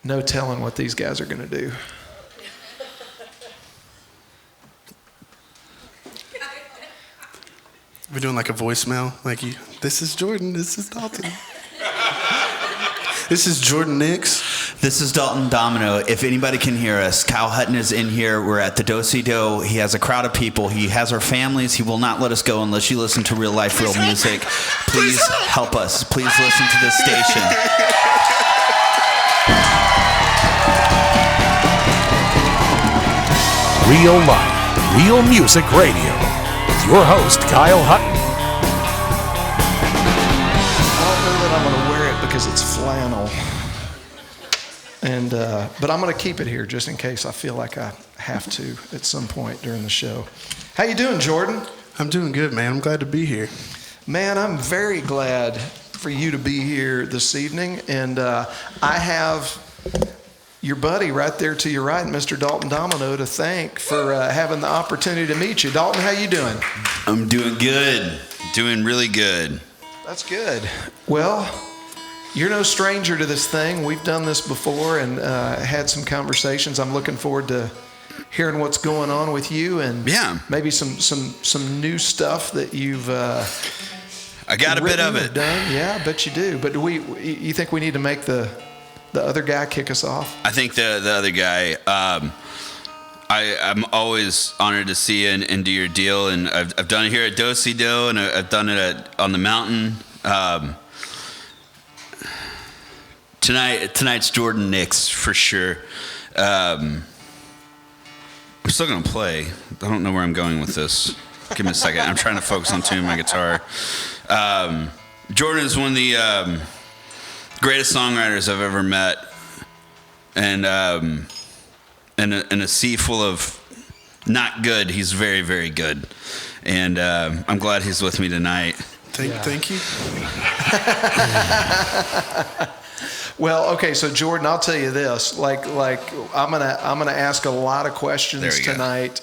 no telling what these guys are going to do. We're doing like a voicemail, like you. This is Jordan. This is Dalton. This is Jordan Nix. This is Dalton Domino. If anybody can hear us, Kyle Hutton is in here. We're at the Do-Si-Do. He has a crowd of people. He has our families. He will not let us go unless you listen to real life, real music. Please help us. Please listen to this station. Real life, real music radio. With your host, Kyle Hutton. I don't know that I'm going to wear it because it's flannel. But I'm going to keep it here just in case I feel like I have to at some point during the show. How you doing, Jordan? I'm doing good, man. I'm glad to be here. Man, I'm very glad for you to be here this evening. And I have your buddy right there to your right, Mr. Dalton Domino, to thank for having the opportunity to meet you. Dalton, how you doing? I'm doing good. Doing really good. That's good. Well, you're no stranger to this thing. We've done this before and had some conversations. I'm looking forward to hearing what's going on with you and maybe some new stuff that you've I got a bit of it done. Yeah, I bet you do. But you think we need to make the other guy kick us off? I think the other guy. I'm always honored to see you and do your deal, and I've done it here at Do-Si-Do, and I've done it on the mountain. Tonight's Jordan Nix for sure. I'm still gonna play. I don't know where I'm going with this. Give me a second. I'm trying to focus on tuning my guitar. Jordan is one of the greatest songwriters I've ever met, and in a sea full of not good, he's very, very good, and I'm glad he's with me tonight. Thank you. Well, okay, so Jordan, I'll tell you this. Like I'm gonna ask a lot of questions tonight.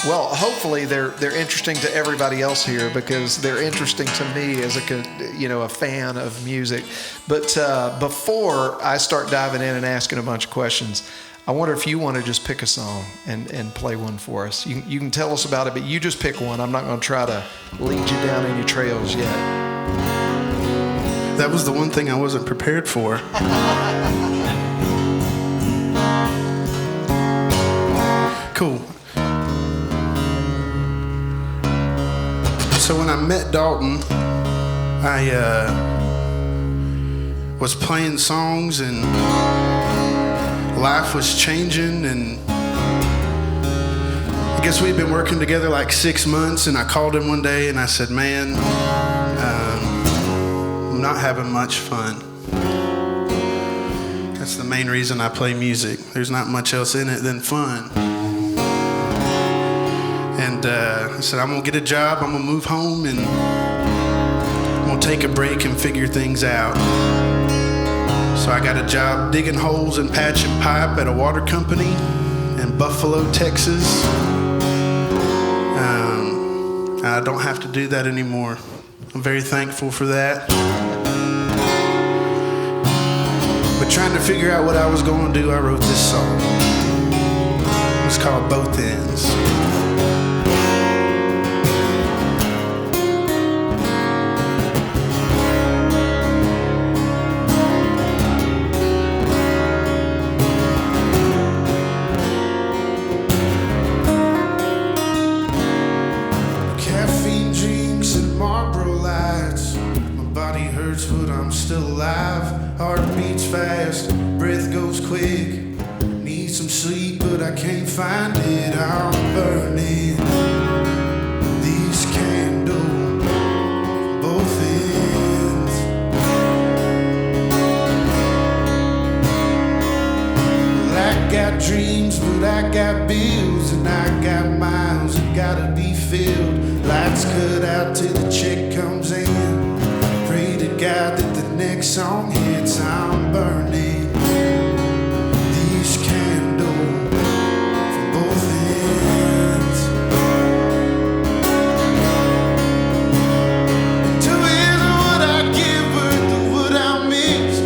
Well, hopefully they're interesting to everybody else here because they're interesting to me as a fan of music. But before I start diving in and asking a bunch of questions, I wonder if you want to just pick a song and play one for us. You can tell us about it, but you just pick one. I'm not going to try to lead you down any trails yet. That was the one thing I wasn't prepared for. Cool. So when I met Dalton, I was playing songs and life was changing, and I guess we'd been working together like 6 months, and I called him one day and I said, man, I'm not having much fun. That's the main reason I play music. There's not much else in it than fun. And I said, I'm gonna get a job, I'm gonna move home, and I'm gonna take a break and figure things out. So I got a job digging holes and patching pipe at a water company in Buffalo, Texas. I don't have to do that anymore. I'm very thankful for that. But trying to figure out what I was going to do, I wrote this song. It's called Both Ends. But I'm still alive. Heart beats fast, breath goes quick. Need some sleep, but I can't find it. I'm burning these candles, both ends. Well, I got dreams, but I got bills, and I got miles that gotta be filled. Lights cut out till the check comes in. Pray to God that the next song hits. I'm burning these candles from both ends. Two is what I give, but the what I miss.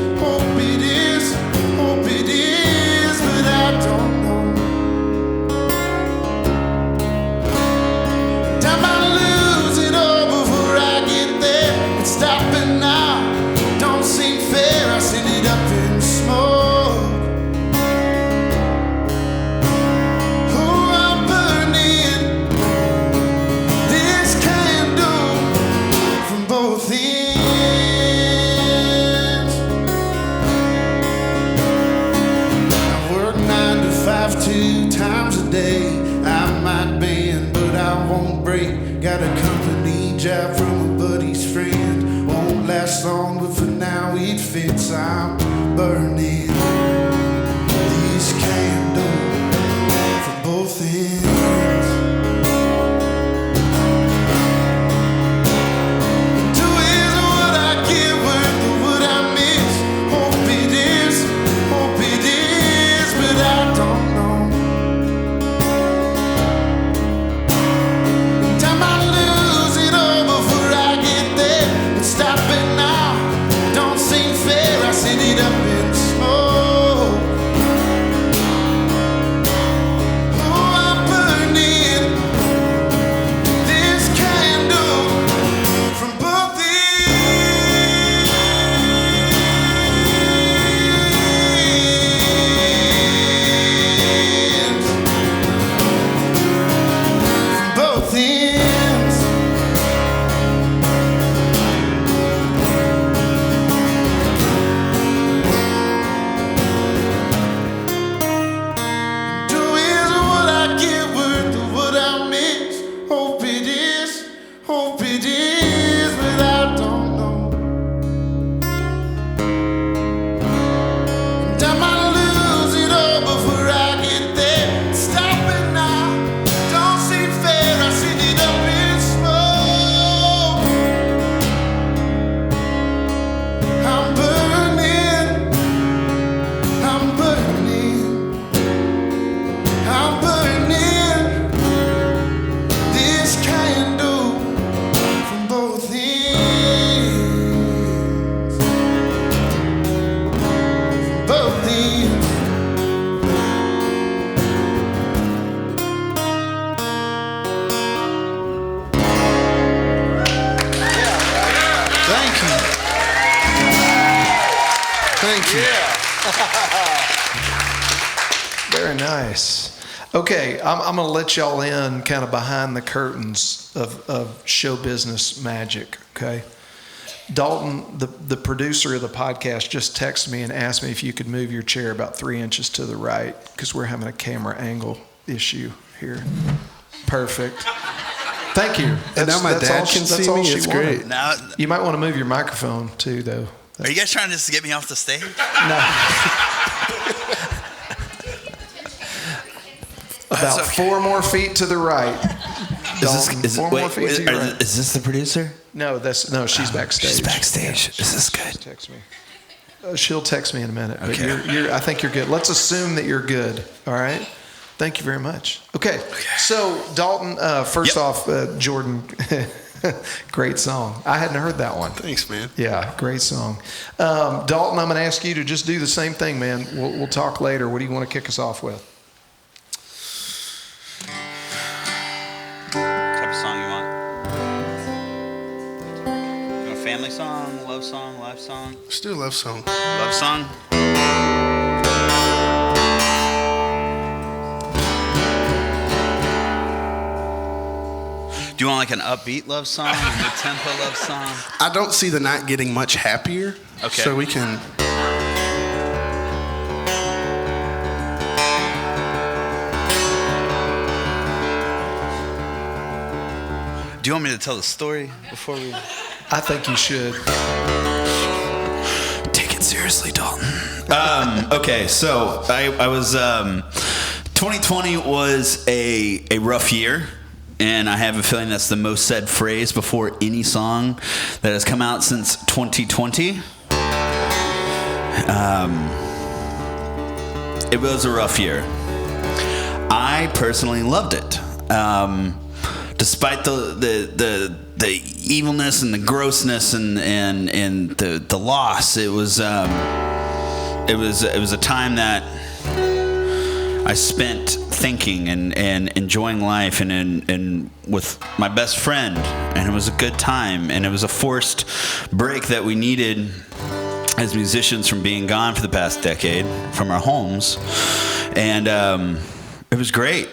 day. I might bend, but I won't break. Got a company job from a buddy's friend. Won't last long, but for now it fits. I'm burning this candle from both ends. Very nice. Okay, I'm going to let y'all in kind of behind the curtains of show business magic, okay? Dalton, the producer of the podcast, just texted me and asked me if you could move your chair about 3 inches to the right because we're having a camera angle issue here. Perfect. Thank you. And now my dad can see me. It's great. Now, You might want to move your microphone too, though. are you guys trying to just get me off the stage? No. About 4 more feet to the right. Dalton, Is 4 more feet to your right. is this the producer? No, she's backstage. She's backstage. Yeah, Is this good? Text me. She'll text me in a minute. Okay. But I think you're good. Let's assume that you're good. All right. Thank you very much. Okay. So Dalton, first off, Jordan, great song. I hadn't heard that one. Thanks, man. Yeah, great song. Dalton, I'm going to ask you to just do the same thing, man. We'll talk later. What do you want to kick us off with? What type of song you want? You want a family song, love song, life song? Let's do a love song. Love song? Do you want like an upbeat love song, a mid-tempo love song? I don't see the night getting much happier. Okay. So we can. Do you want me to tell the story before we... I think you should. Take it seriously, Dalton. Okay, so I was... 2020 was a rough year. And I have a feeling that's the most said phrase before any song that has come out since 2020. It was a rough year. I personally loved it. Despite the evilness and the grossness and the loss, it was a time that I spent thinking and enjoying life and with my best friend, and it was a good time, and it was a forced break that we needed as musicians from being gone for the past decade from our homes, and it was great.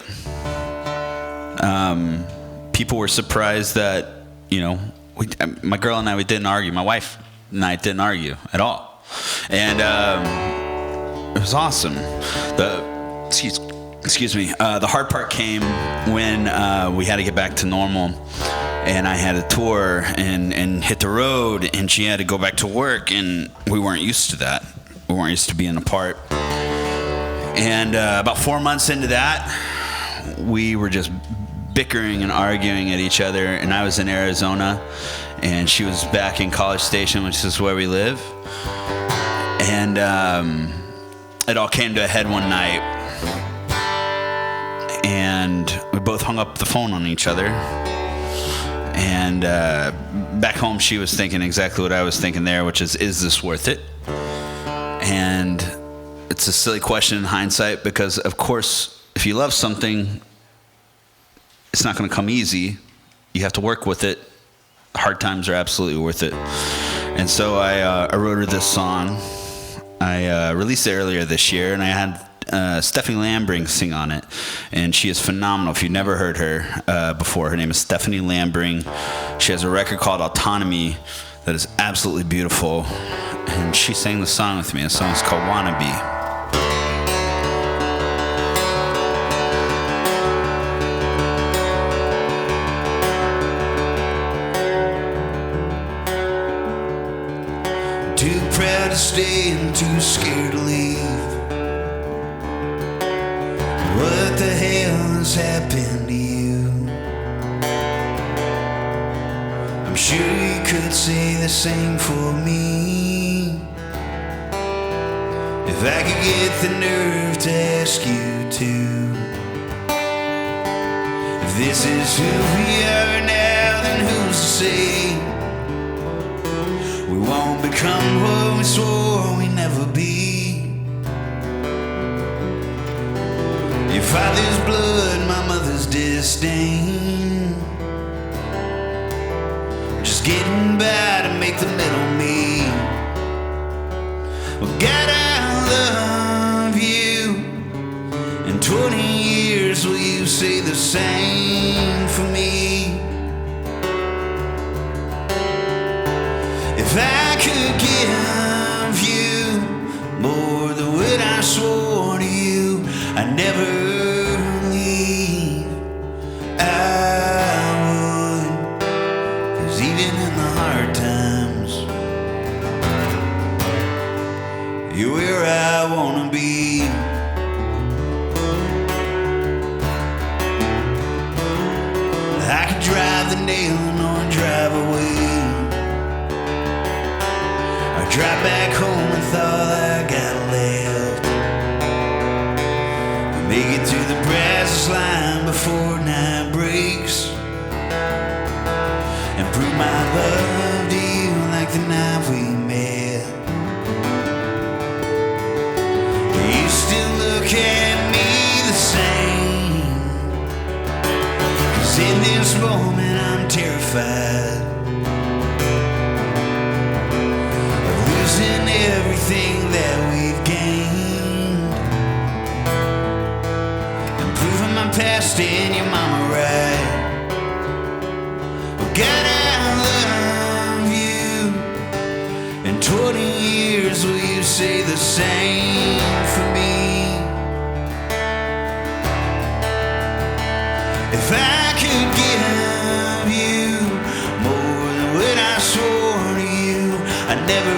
People were surprised that, my girl and I, we didn't argue. My wife and I didn't argue at all, and it was awesome. excuse me, the hard part came when we had to get back to normal, and I had to tour and hit the road, and she had to go back to work, and we weren't used to that. We weren't used to being apart. And about 4 months into that, we were just bickering and arguing at each other, and I was in Arizona, and she was back in College Station, which is where we live. And it all came to a head one night, and we both hung up the phone on each other. And back home, she was thinking exactly what I was thinking there, which is this worth it? And it's a silly question in hindsight, because of course, if you love something, it's not going to come easy. You have to work with it. Hard times are absolutely worth it. And so I wrote her this song. I released it earlier this year, and I had Stephanie Lambring sing on it, and she is phenomenal. If you've never heard her before, her name is Stephanie Lambring. She has a record called Autonomy that is absolutely beautiful, and she sang the song with me. The song is called Wannabe. Too proud to stay and too scared to leave. What the hell has happened to you? I'm sure you could say the same for me. If I could get the nerve to ask you to. If this is who we are now, then who's to say we won't become what we swore we'd never be? Your father's blood, my mother's disdain, just getting by to make the middle me. Well, God, I love you. In 20 years, will you say the same for me? If I could give you more than what I swore to you, I'd never leave. I would, 'cause even in the hard times, you're where I wanna be. I could drive the nail or drive away. Drive back home with all I got left. Make it to the brass line before night breaks, and prove my love to you like the night we met. You still look at me the same, 'cause in this moment I'm terrified. Everything that we've gained, and proving my past and your mama right. Well, God, I love you. In 20 years, will you say the same for me? If I could give you more than what I swore to you, I'd never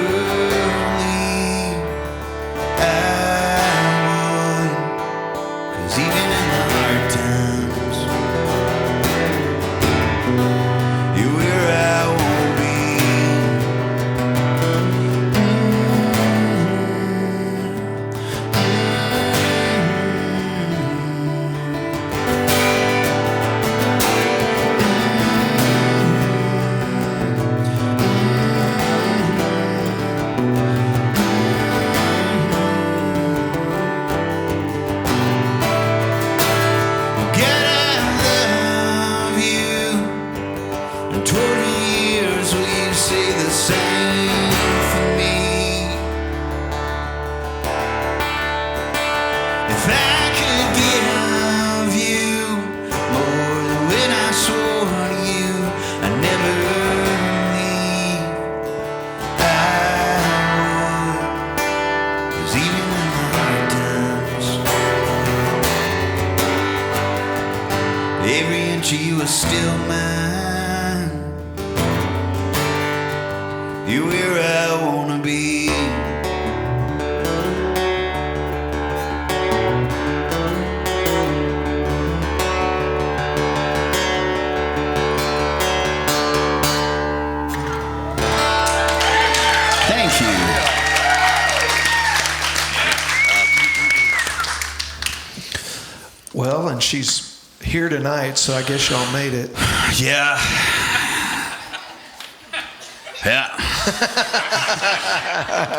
and she's here tonight, so I guess y'all made it. Yeah. Yeah.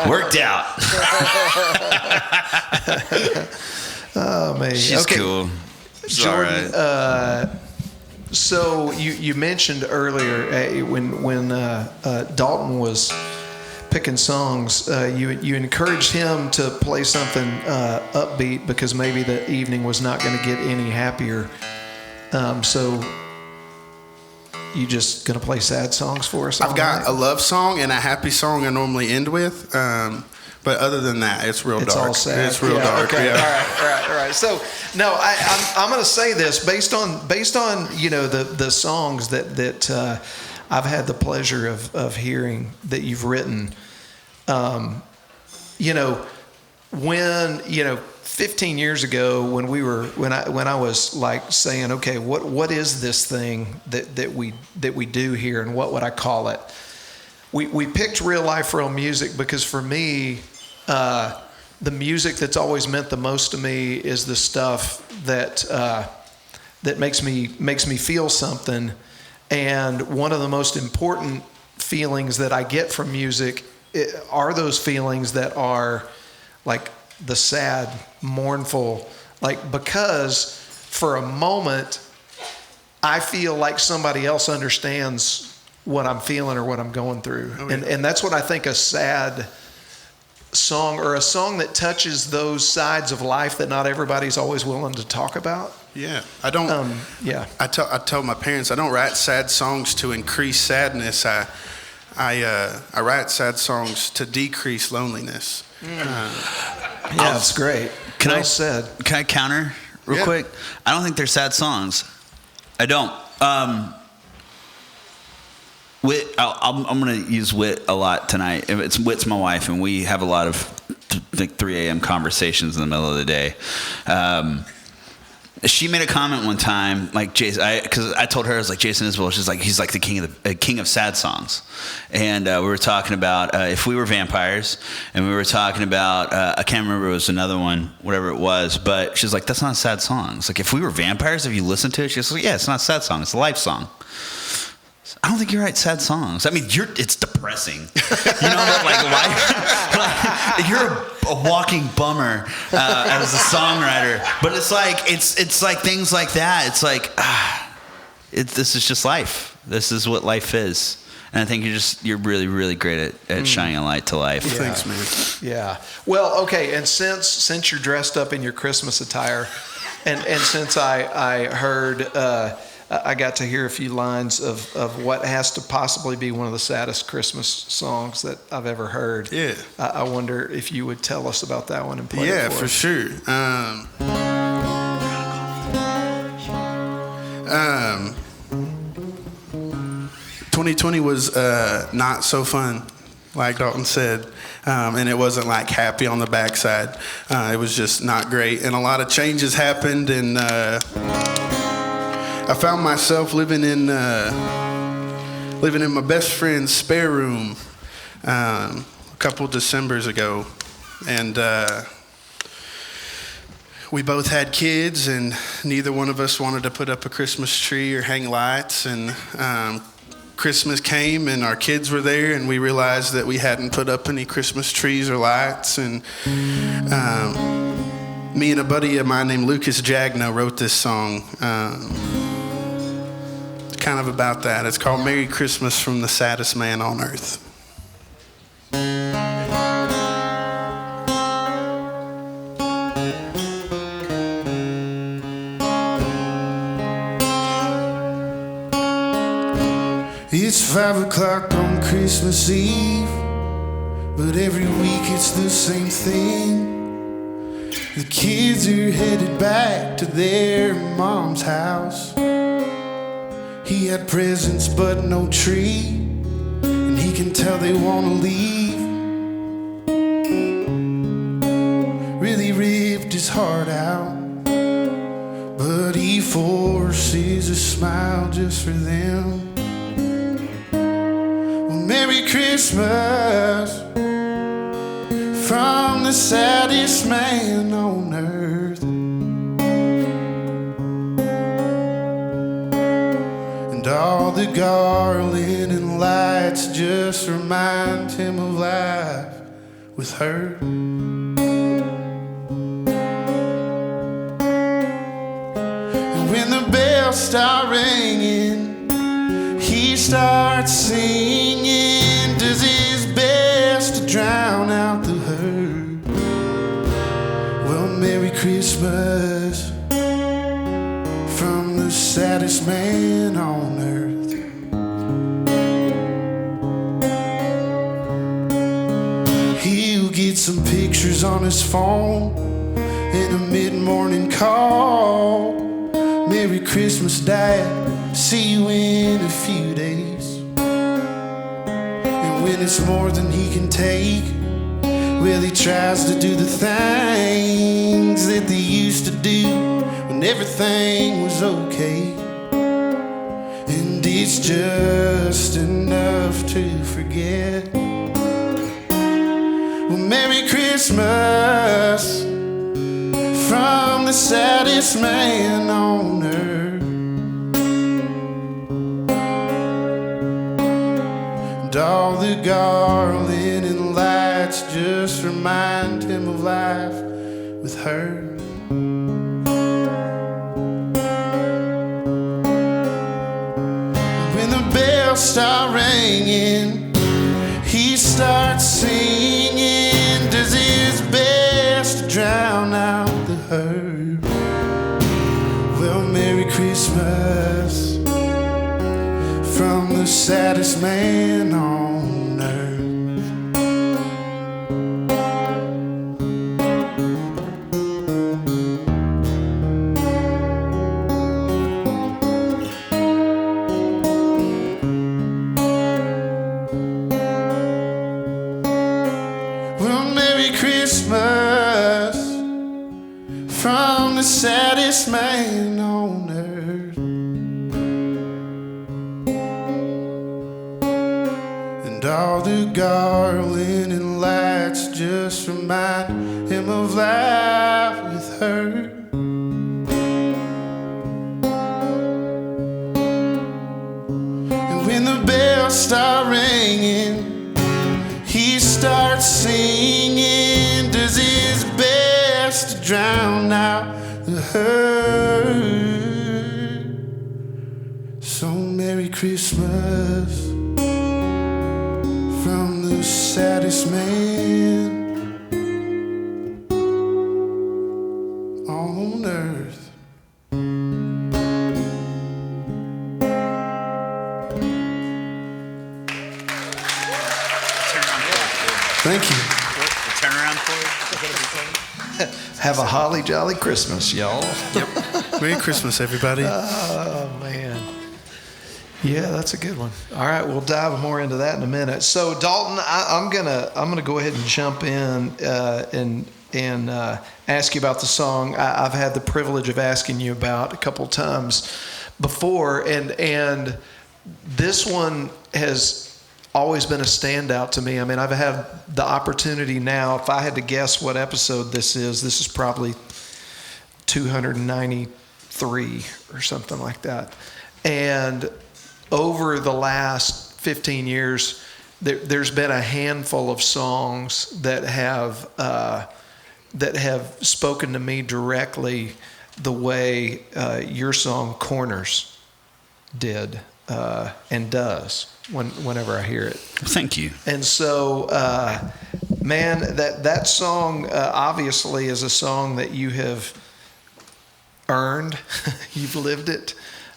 Worked out. Oh, man. She's cool. She's Jordan, all right. So you mentioned earlier when Dalton was picking songs, you encouraged him to play something upbeat because maybe the evening was not going to get any happier. So you just going to play sad songs for us? I've got a love song and a happy song I normally end with. But other than that, it's real dark. It's all sad. It's real dark. Okay. Yeah. All right. So no, I'm going to say this based on the songs that I've had the pleasure of hearing that you've written. When 15 years ago when I was like saying, okay, what is this thing that we do here, and what would I call it? We picked Real Life, Real Music because for me, the music that's always meant the most to me is the stuff that makes me feel something. And one of the most important feelings that I get from music are those feelings that are like the sad, mournful, because for a moment I feel like somebody else understands what I'm feeling or what I'm going through. Oh, yeah. And that's what I think a sad song, or a song that touches those sides of life that not everybody's always willing to talk about. Yeah, I don't. I tell my parents I don't write sad songs to increase sadness. I write sad songs to decrease loneliness. That's great. Can I counter real quick? I don't think they're sad songs. I don't. Whit, I'm going to use Whit a lot tonight. Whit's my wife, and we have a lot of 3 a.m. conversations in the middle of the day. She made a comment one time, like Jason, because I told her, I was like, Jason Isbell, he's like the king of sad songs, and we were talking about if we were vampires, and we were talking about I can't remember, it was another one, whatever it was, but she's like, that's not a sad song. It's like, if we were vampires, have you listened to it? She's like, yeah, it's not a sad song, it's a life song. I don't think you write sad songs. I mean, it's depressing. You're a walking bummer as a songwriter. But it's like things like that. It's like, this is just life. This is what life is. And I think you're really, really great at shining a light to life. Yeah. Thanks, man. Yeah. Well, okay. And since you're dressed up in your Christmas attire, and since I heard. I got to hear a few lines of what has to possibly be one of the saddest Christmas songs that I've ever heard. Yeah. I wonder if you would tell us about that one and play it for us. Yeah, for sure. 2020 was not so fun, like Dalton said. And it wasn't like happy on the backside. It was just not great. And a lot of changes happened, and I found myself living in my best friend's spare room a couple Decembers ago, and we both had kids, and neither one of us wanted to put up a Christmas tree or hang lights. And Christmas came, and our kids were there, and we realized that we hadn't put up any Christmas trees or lights. And me and a buddy of mine named Lucas Jagno wrote this song. Kind of about that. It's called Merry Christmas from the Saddest Man on Earth. It's 5 o'clock on Christmas Eve, but every week it's the same thing. The kids are headed back to their mom's house. He had presents but no tree, and he can tell they want to leave. Really ripped his heart out, but he forces a smile just for them. Well, Merry Christmas from the saddest man on earth. the garland and lights just remind him of life with her. And when the bells start ringing, he starts singing, does his best to drown out the hurt. Well, Merry Christmas from the saddest man on earth. He'll get some pictures on his phone and a mid-morning call. Merry Christmas, Dad, see you in a few days. And when it's more than he can take, well, he tries to do the things that they used to do when everything was okay. And it's just enough to forget. Well, Merry Christmas from the saddest man on earth. And all the garland and lights just remind him of life with her. When the bells start ringing, he starts singing, does his best to drown out the hurt. Well, Merry Christmas from the saddest man on earth. Well, Merry Christmas from the saddest man on earth. And all the garland and lights just remind him of life with her. And when the bells start ringing, he starts singing, does his best to drown out the hurt. So Merry Christmas from the saddest man on earth. Thank you. Turn around for Have a holly jolly Christmas, y'all. Merry Christmas, everybody. Oh, man. Yeah, that's a good one. All right, we'll dive more into that in a minute. So, Dalton, I'm gonna go ahead and jump in and ask you about the song I've had the privilege of asking you about a couple times before, and this one has always been a standout to me. I mean, I've had the opportunity now, if I had to guess what episode this is probably 293 or something like that. And over the last 15 years, there's been a handful of songs that have spoken to me directly the way your song Corners did and does whenever I hear it. Thank you. And so, man, that song obviously is a song that you have earned. You've lived it.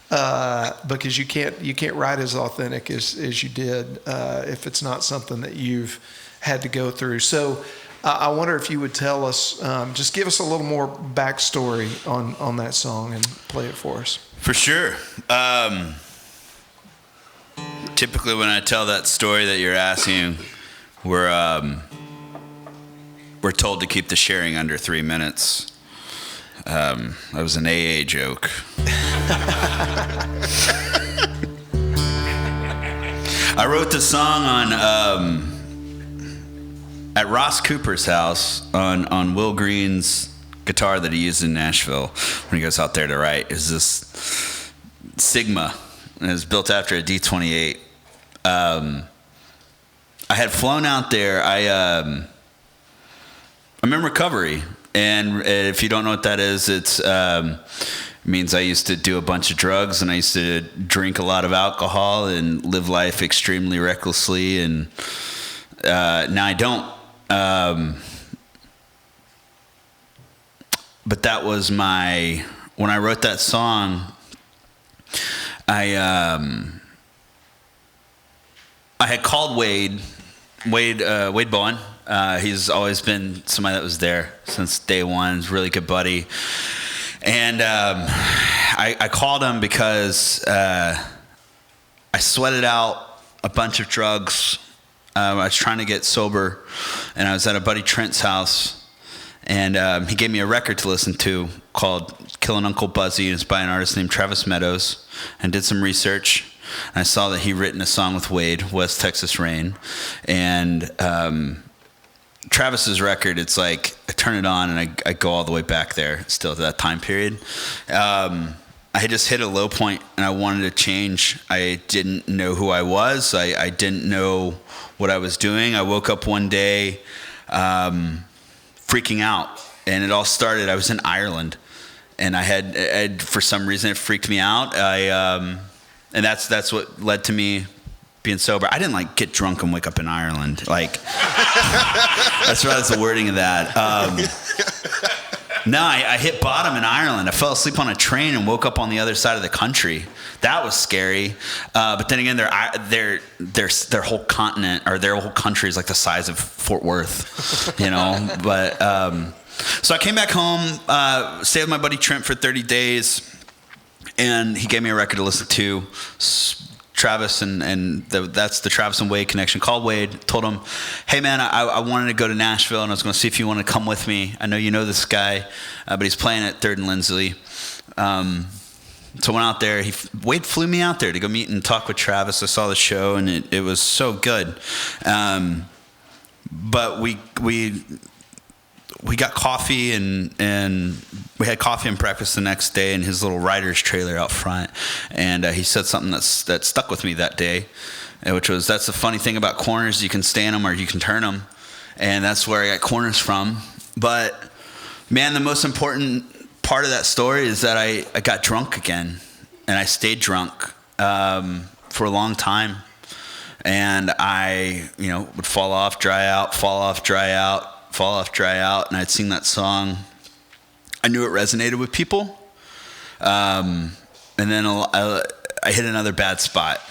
Because you can't write as authentic as you did if it's not something that you've had to go through. So I wonder if you would tell us, just give us a little more backstory on that song and play it for us. For sure. Typically when I tell that story that you're asking, we're told to keep the sharing under 3 minutes. That was an AA joke. I wrote the song at Ross Cooper's house on Will Green's guitar that he used in Nashville when he goes out there to write. Is this Sigma and it was built after a D-28. I had flown out there. I'm in recovery, and if you don't know what that is, it means I used to do a bunch of drugs, and I used to drink a lot of alcohol and live life extremely recklessly, and now I don't. But that was when I wrote that song, I had called Wade Bowen. He's always been somebody that was there since day one. He's a really good buddy. And I called him because I sweated out a bunch of drugs. I was trying to get sober, and I was at a buddy Trent's house. And he gave me a record to listen to called Killin' Uncle Buzzy. It's by an artist named Travis Meadows. And did some research. And I saw that he'd written a song with Wade, West Texas Rain. And Travis's record, it's like I turn it on and I go all the way back there, still to that time period. I had just hit a low point and I wanted to change. I didn't know who I was. I didn't know what I was doing. I woke up one day freaking out, and it all started. I was in Ireland, and I had for some reason it freaked me out. And that's what led to me being sober. I didn't like get drunk and wake up in Ireland. Like that's the wording of that. No, I hit bottom in Ireland. I fell asleep on a train and woke up on the other side of the country. That was scary. But then again, their whole continent or their whole country is like the size of Fort Worth, you know. But so I came back home, stayed with my buddy Trent for 30 days, and he gave me a record to listen to. Travis that's the Travis and Wade connection. Called Wade, told him, hey man, I wanted to go to Nashville and I was going to see if you want to come with me. I know you know this guy, but he's playing at 3rd and Lindsley. So I went out there. Wade flew me out there to go meet and talk with Travis. I saw the show and it was so good. But we got coffee and we had coffee and breakfast the next day in his little writer's trailer out front. And he said something that stuck with me that day, which was, that's the funny thing about corners. You can stand them or you can turn them. And that's where I got corners from. But man, the most important part of that story is that I got drunk again, and I stayed drunk for a long time. And I, would fall off, dry out, fall off, dry out, fall off, dry out, and I'd sing that song. I knew it resonated with people, and then I hit another bad spot,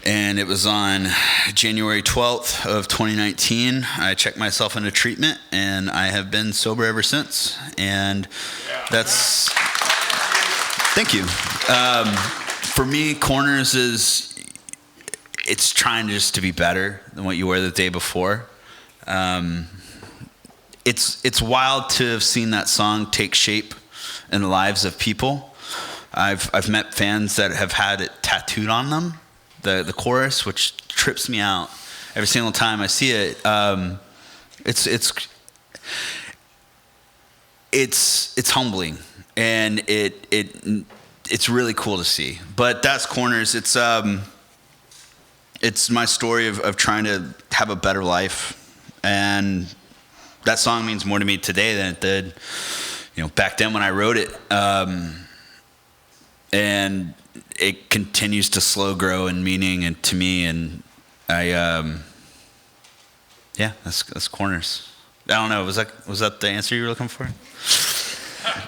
and it was on January 12th of 2019. I checked myself into treatment, and I have been sober ever since, and that's, thank you. For me, Corners it's trying just to be better than what you were the day before. It's wild to have seen that song take shape in the lives of people. I've met fans that have had it tattooed on them, the chorus, which trips me out every single time I see it. It's humbling, and it's really cool to see. But that's Corners. It's my story of trying to have a better life, and that song means more to me today than it did, back then when I wrote it. And it continues to slow grow in meaning and to me, and that's Corners. I don't know. Was that the answer you were looking for?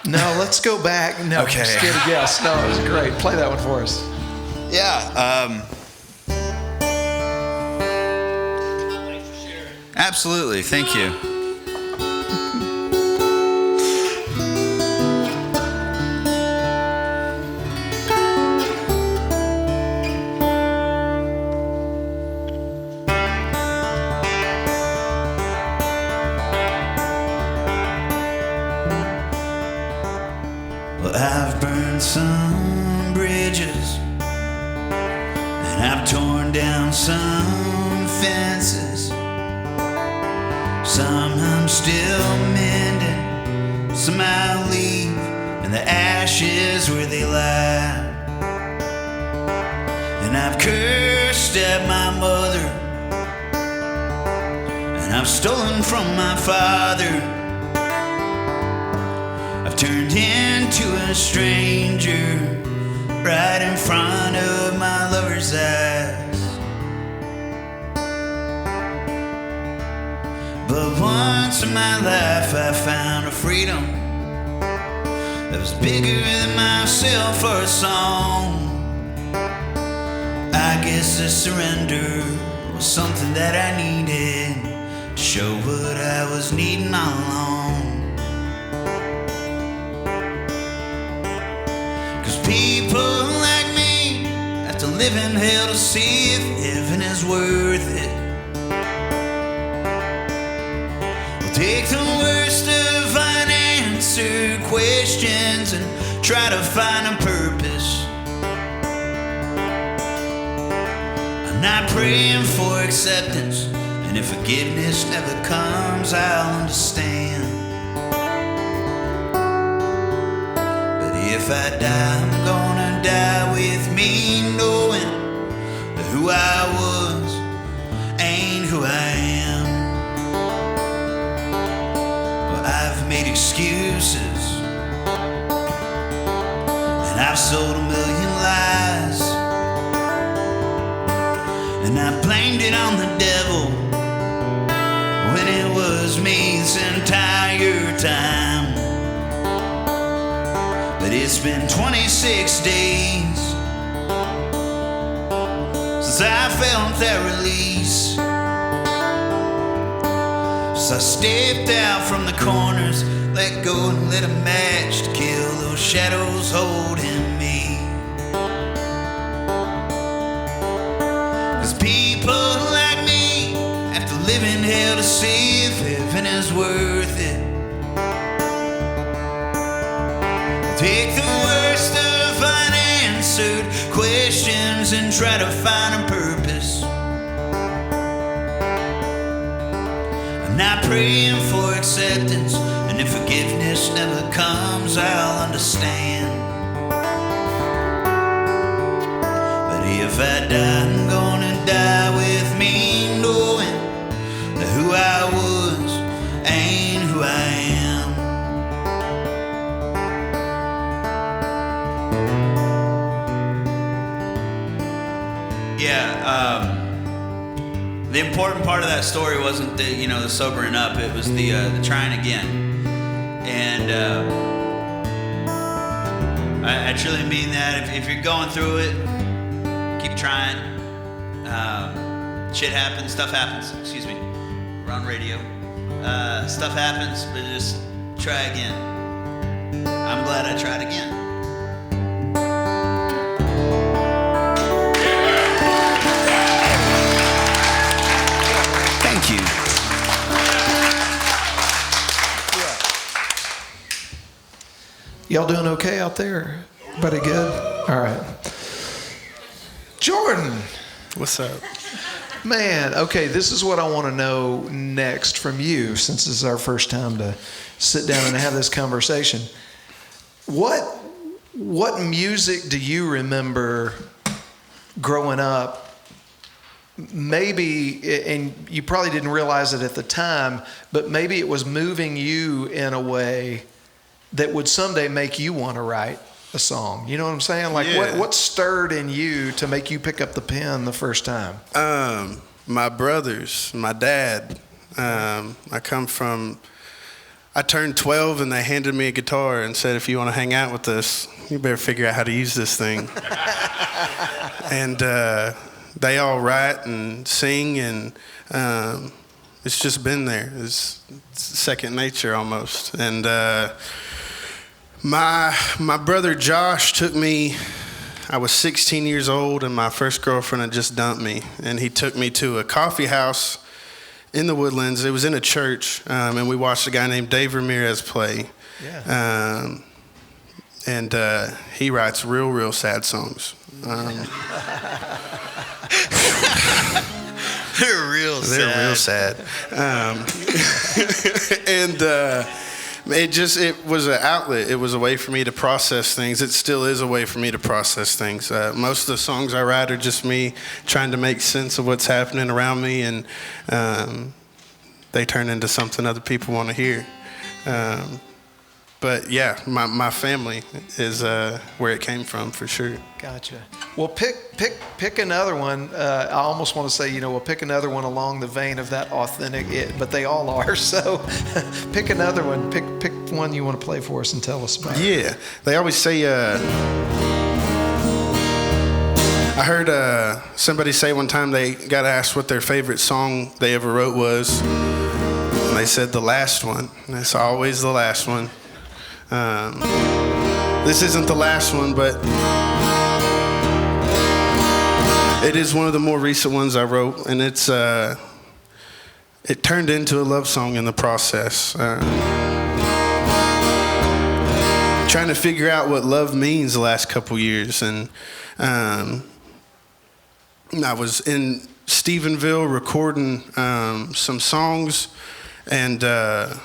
No, let's go back. No, okay. Just get a guess. No, it was great. Play that one for us. Yeah. Absolutely. Thank you. Well, I've burned some bridges, and I've torn down some fences. Some I'm still mending, some I'll leave in the ashes where they lie. And I've cursed at my mother, and I've stolen from my father. I've turned into a stranger right in front of my lover's eyes. But once in my life I found a freedom that was bigger than myself for a song. I guess the surrender was something that I needed to show what I was needing all along. 'Cause people like me have to live in hell to see if heaven is worth it. We'll take the worst of unanswered questions and try to find a purpose. I'm not praying for acceptance, and if forgiveness never comes, I'll understand. But if I die, I'm gonna die with me knowing that who I was ain't who I am. Well, I've made excuses, and I've sold a million lies, and I blamed it on the devil when it was me this entire time. But it's been 26 days since I felt that release. So I stepped out from the corners, let go and lit a match to kill those shadows holding me. 'Cause people like me have to live in hell to see if heaven is worth it. Take the worst of unanswered questions and try to find a purpose. I'm not praying for acceptance, and if forgiveness never comes, I'll understand. But if I die, I'm gonna die with me knowing that who I was ain't who I am. The important part of that story wasn't the sobering up. It was the trying again. And I truly mean that. If you're going through it, keep trying. Shit happens, stuff happens. Excuse me. We're on radio. Stuff happens, but just try again. I'm glad I tried again. Thank you. Y'all doing okay out there? Everybody good? All right. Jordan. What's up? Man, okay, this is what I want to know next from you, since this is our first time to sit down and have this conversation. What music do you remember growing up? Maybe, and you probably didn't realize it at the time, but maybe it was moving you in a way that would someday make you want to write a song. You know what I'm saying? Like, yeah. what stirred in you to make you pick up the pen the first time? My brothers, my dad. I turned 12 and they handed me a guitar and said, if you want to hang out with us, you better figure out how to use this thing. And they all write and sing, and it's just been there. It's second nature almost. And my brother Josh took me, I was 16 years old, and my first girlfriend had just dumped me. And he took me to a coffee house in the Woodlands. It was in a church, and we watched a guy named Dave Ramirez play. Yeah. And he writes real sad songs. They're real sad. And It was an outlet. It was a way for me to process things. It still is a way for me to process things. Most of the songs I write are just me trying to make sense of what's happening around me, and they turn into something other people want to hear. But yeah, my family is where it came from for sure. Gotcha. Well, pick another one. I almost want to say, well, pick another one along the vein of that authentic, but they all are. So pick another one. Pick one you want to play for us and tell us about. Yeah, they always say. I heard somebody say one time they got asked what their favorite song they ever wrote was, and they said the last one. And it's always the last one. This isn't the last one, but it is one of the more recent ones I wrote, and it turned into a love song in the process. Trying to figure out what love means the last couple years, and I was in Stephenville recording some songs, and I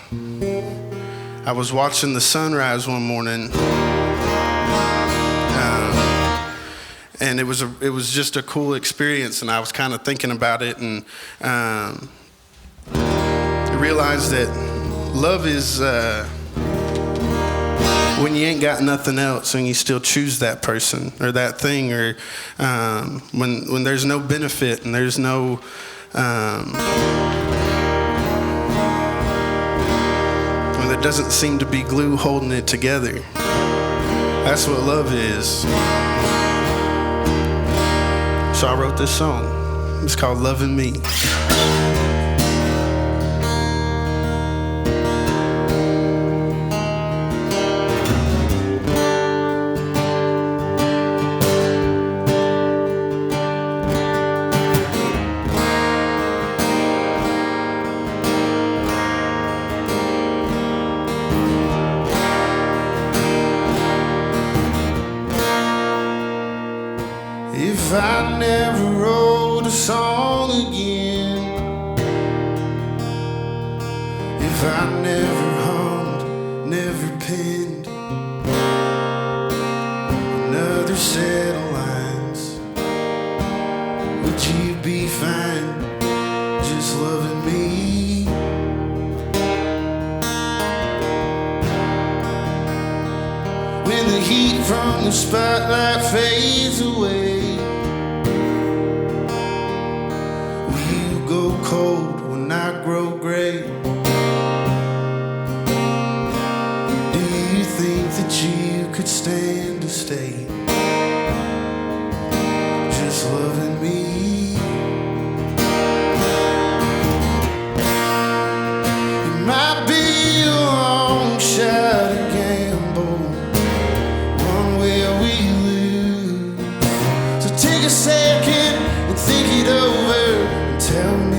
was watching the sunrise one morning, and it was just a cool experience, and I was kind of thinking about it, and I realized that love is when you ain't got nothing else and you still choose that person or that thing, or when there's no benefit and there's no there doesn't seem to be glue holding it together. That's what love is. So I wrote this song. It's called Loving Me. If I never wrote a song again, if I never hummed, never penned another set of lines, would you be fine just loving me? When the heat from the spotlight fades away, cold when I grow gray, do you think that you could stand to stay just loving me? It might be a long shot of gamble, one where we lose, so take a second and think it over and tell me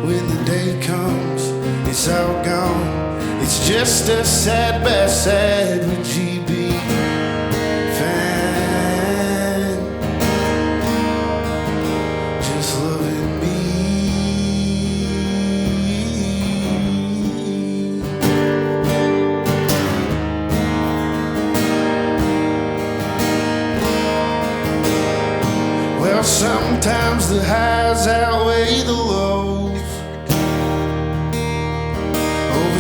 when the day comes, it's all gone. It's just a side by side. Would you be fine just loving me? Well, sometimes the highs outweigh the lows.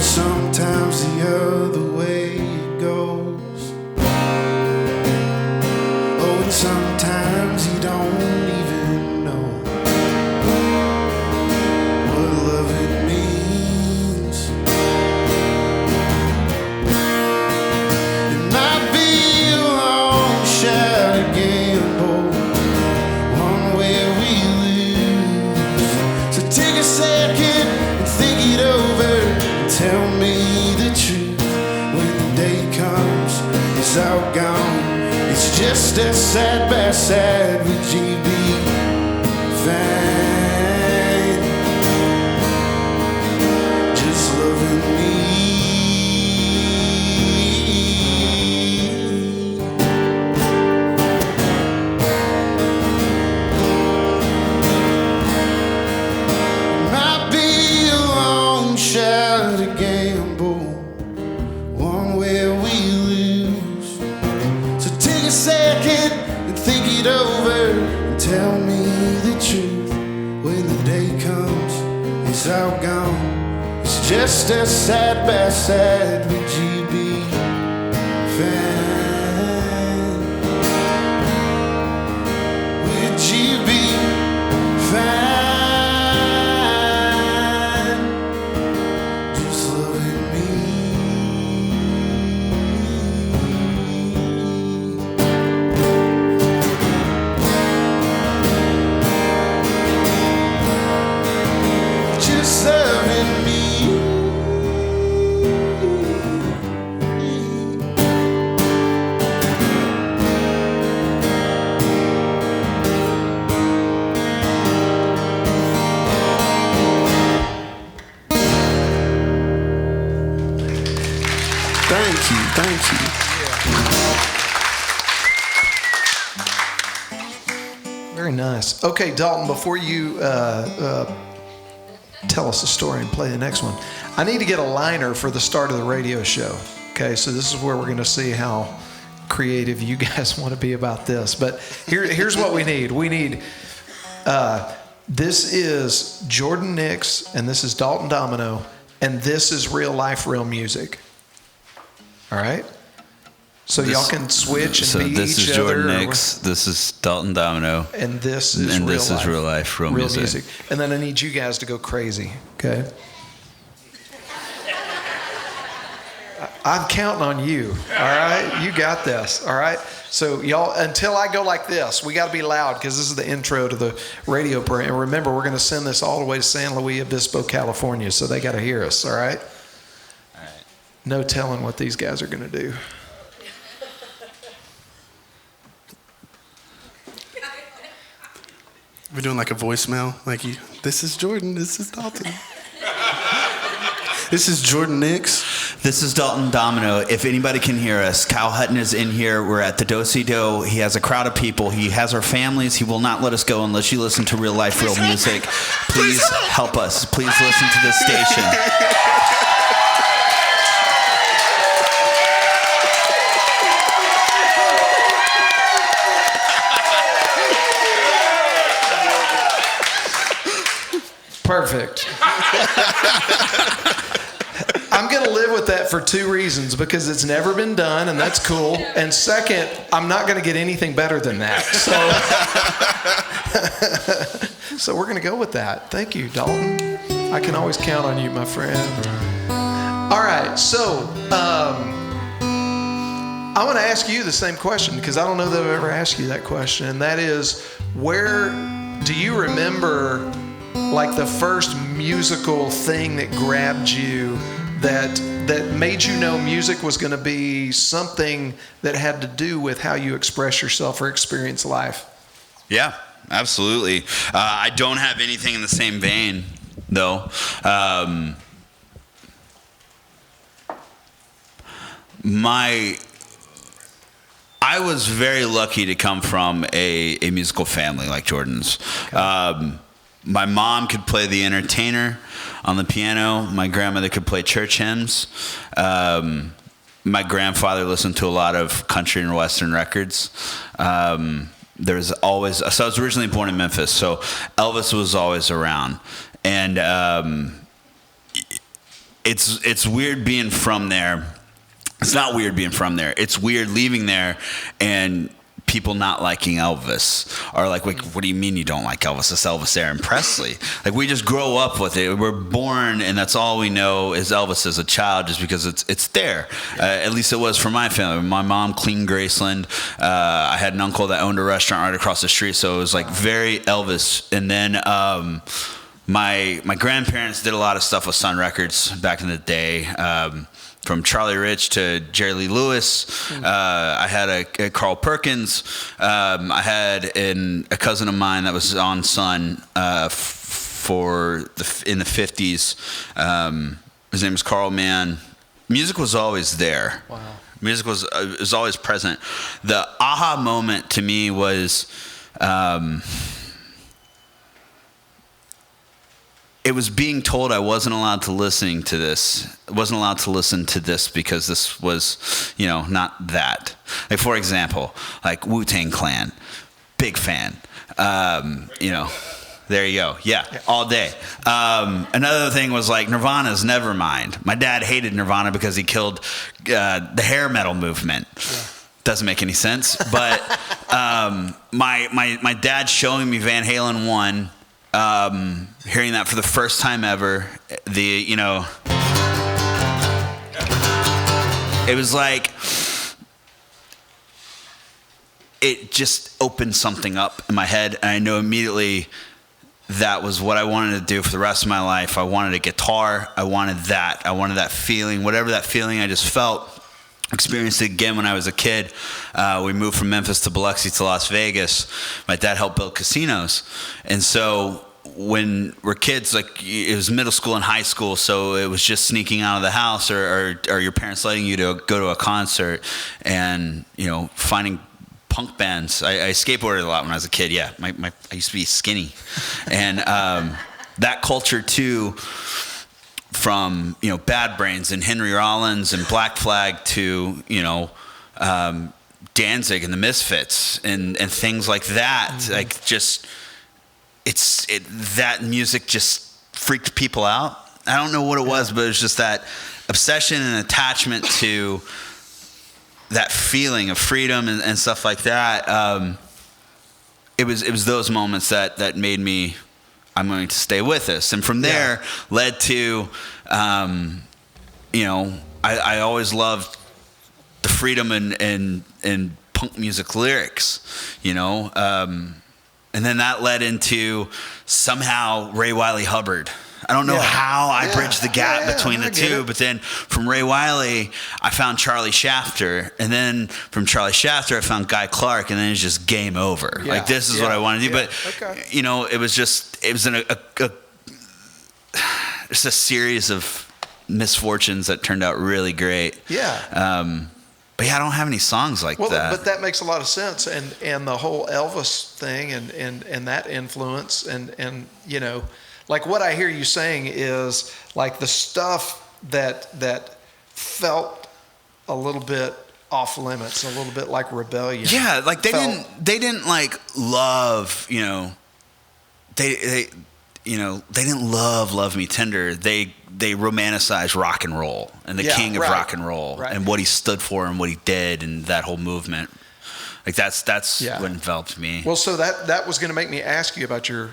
Sometimes the other way it goes. Oh, and sometimes you don't even know what loving means. It might be a long shot of gamble, one where we lose. So take a second and think it over. Tell me the truth when the day comes, it's all gone. It's just a side by side. Would you be fine just loving me? Might be a long shot of gamble, a second and think it over and tell me the truth. When the day comes, it's all gone. It's just us side by side. Would you be fine? Would you be fine? Just loving me. Just loving me. Thank you. Very nice. Okay, Dalton, before you tell us a story and play the next one, I need to get a liner for the start of the radio show. Okay, so this is where we're going to see how creative you guys want to be about this. But here's what we need. We need, this is Jordan Nix, and this is Dalton Domino, and this is real life, real music. All right? So y'all can switch and be this each is other. Jordan Nix, this is Dalton Domino, And this is and real this life. is real life, real music. And then I need you guys to go crazy, okay? I'm counting on you, all right? You got this, all right? So y'all, until I go like this, we got to be loud because this is the intro to the radio program. And remember, we're going to send this all the way to San Luis Obispo, California, so they got to hear us, all right? All right. No telling what these guys are going to do. We're doing like a voicemail, like you. This is Jordan. This is Dalton. This is Jordan Nix. This is Dalton Domino. If anybody can hear us, Kyle Hutton is in here. We're at the Do-Si-Do. He has a crowd of people. He has our families. He will not let us go unless you listen to real life, real music. Please help us. Please listen to this station. Perfect. I'm going to live with that for two reasons. Because it's never been done, and that's cool. And second, I'm not going to get anything better than that. So we're going to go with that. Thank you, Dalton. I can always count on you, my friend. All right, so I want to ask you the same question because I don't know that I've ever asked you that question. And that is, where do you remember like the first musical thing that grabbed you that made you know music was going to be something that had to do with how you express yourself or experience life? Yeah, absolutely. I don't have anything in the same vein, though. I was very lucky to come from a musical family like Jordan's. Okay. My mom could play the entertainer on the piano. My grandmother could play church hymns. My grandfather listened to a lot of country and western records. There's always, so I was originally born in Memphis, so Elvis was always around. And it's weird being from there. It's not weird being from there. It's weird leaving there and people not liking Elvis, or like, what do you mean you don't like Elvis? It's Elvis, Aaron Presley. Like, we just grow up with it. We're born, and that's all we know is Elvis as a child, just because it's there. At least it was for my family. My mom cleaned Graceland. I had an uncle that owned a restaurant right across the street, so it was like very Elvis. And then my grandparents did a lot of stuff with Sun Records back in the day. From Charlie Rich to Jerry Lee Lewis. I had a Carl Perkins. I had a cousin of mine that was on Sun in the 50s. His name was Carl Mann. Music was always there. Wow. Music was always present. The aha moment to me was it it was being told I wasn't allowed to listen to this. I wasn't allowed to listen to this because this was, not that. Like, for example, like Wu-Tang Clan, big fan. There you go. Yeah, all day. Another thing was like Nirvana's Nevermind. My dad hated Nirvana because he killed the hair metal movement. Yeah. Doesn't make any sense. But my dad showing me Van Halen 1, hearing that for the first time ever, it was like it just opened something up in my head, and I knew immediately that was what I wanted to do for the rest of my life. I wanted a guitar. I wanted that feeling, whatever that feeling I just felt. Experienced it again when I was a kid. We moved from Memphis to Biloxi to Las Vegas. My dad helped build casinos. And so when we're kids, like it was middle school and high school, so it was just sneaking out of the house or your parents letting you to go to a concert and, finding punk bands. I skateboarded a lot when I was a kid. Yeah, I used to be skinny. And that culture too, from Bad Brains and Henry Rollins and Black Flag to Danzig and the Misfits and things like that. Mm-hmm. Like just that music just freaked people out. I don't know what it was, but it was just that obsession and attachment to that feeling of freedom and stuff like that. It was those moments that made me, I'm going to stay with this. And from there led to, I always loved the freedom and punk music lyrics, and then that led into somehow Ray Wiley Hubbard. I don't know how I bridged the gap between the two, but then from Ray Wiley, I found Charlie Shafter, and then from Charlie Shafter, I found Guy Clark, and then it's just game over. Yeah. Like, this is what I want to do. But, it was just a series of misfortunes that turned out really great. Yeah. But I don't have any songs like that. But that makes a lot of sense, and the whole Elvis thing and that influence and like what I hear you saying is like the stuff that felt a little bit off limits, a little bit like rebellion. Yeah, like they didn't like love, they didn't love Love Me Tender. They romanticized rock and roll and the king of rock and roll and what he stood for and what he did and that whole movement. Like that's what enveloped me. Well, so that was going to make me ask you about your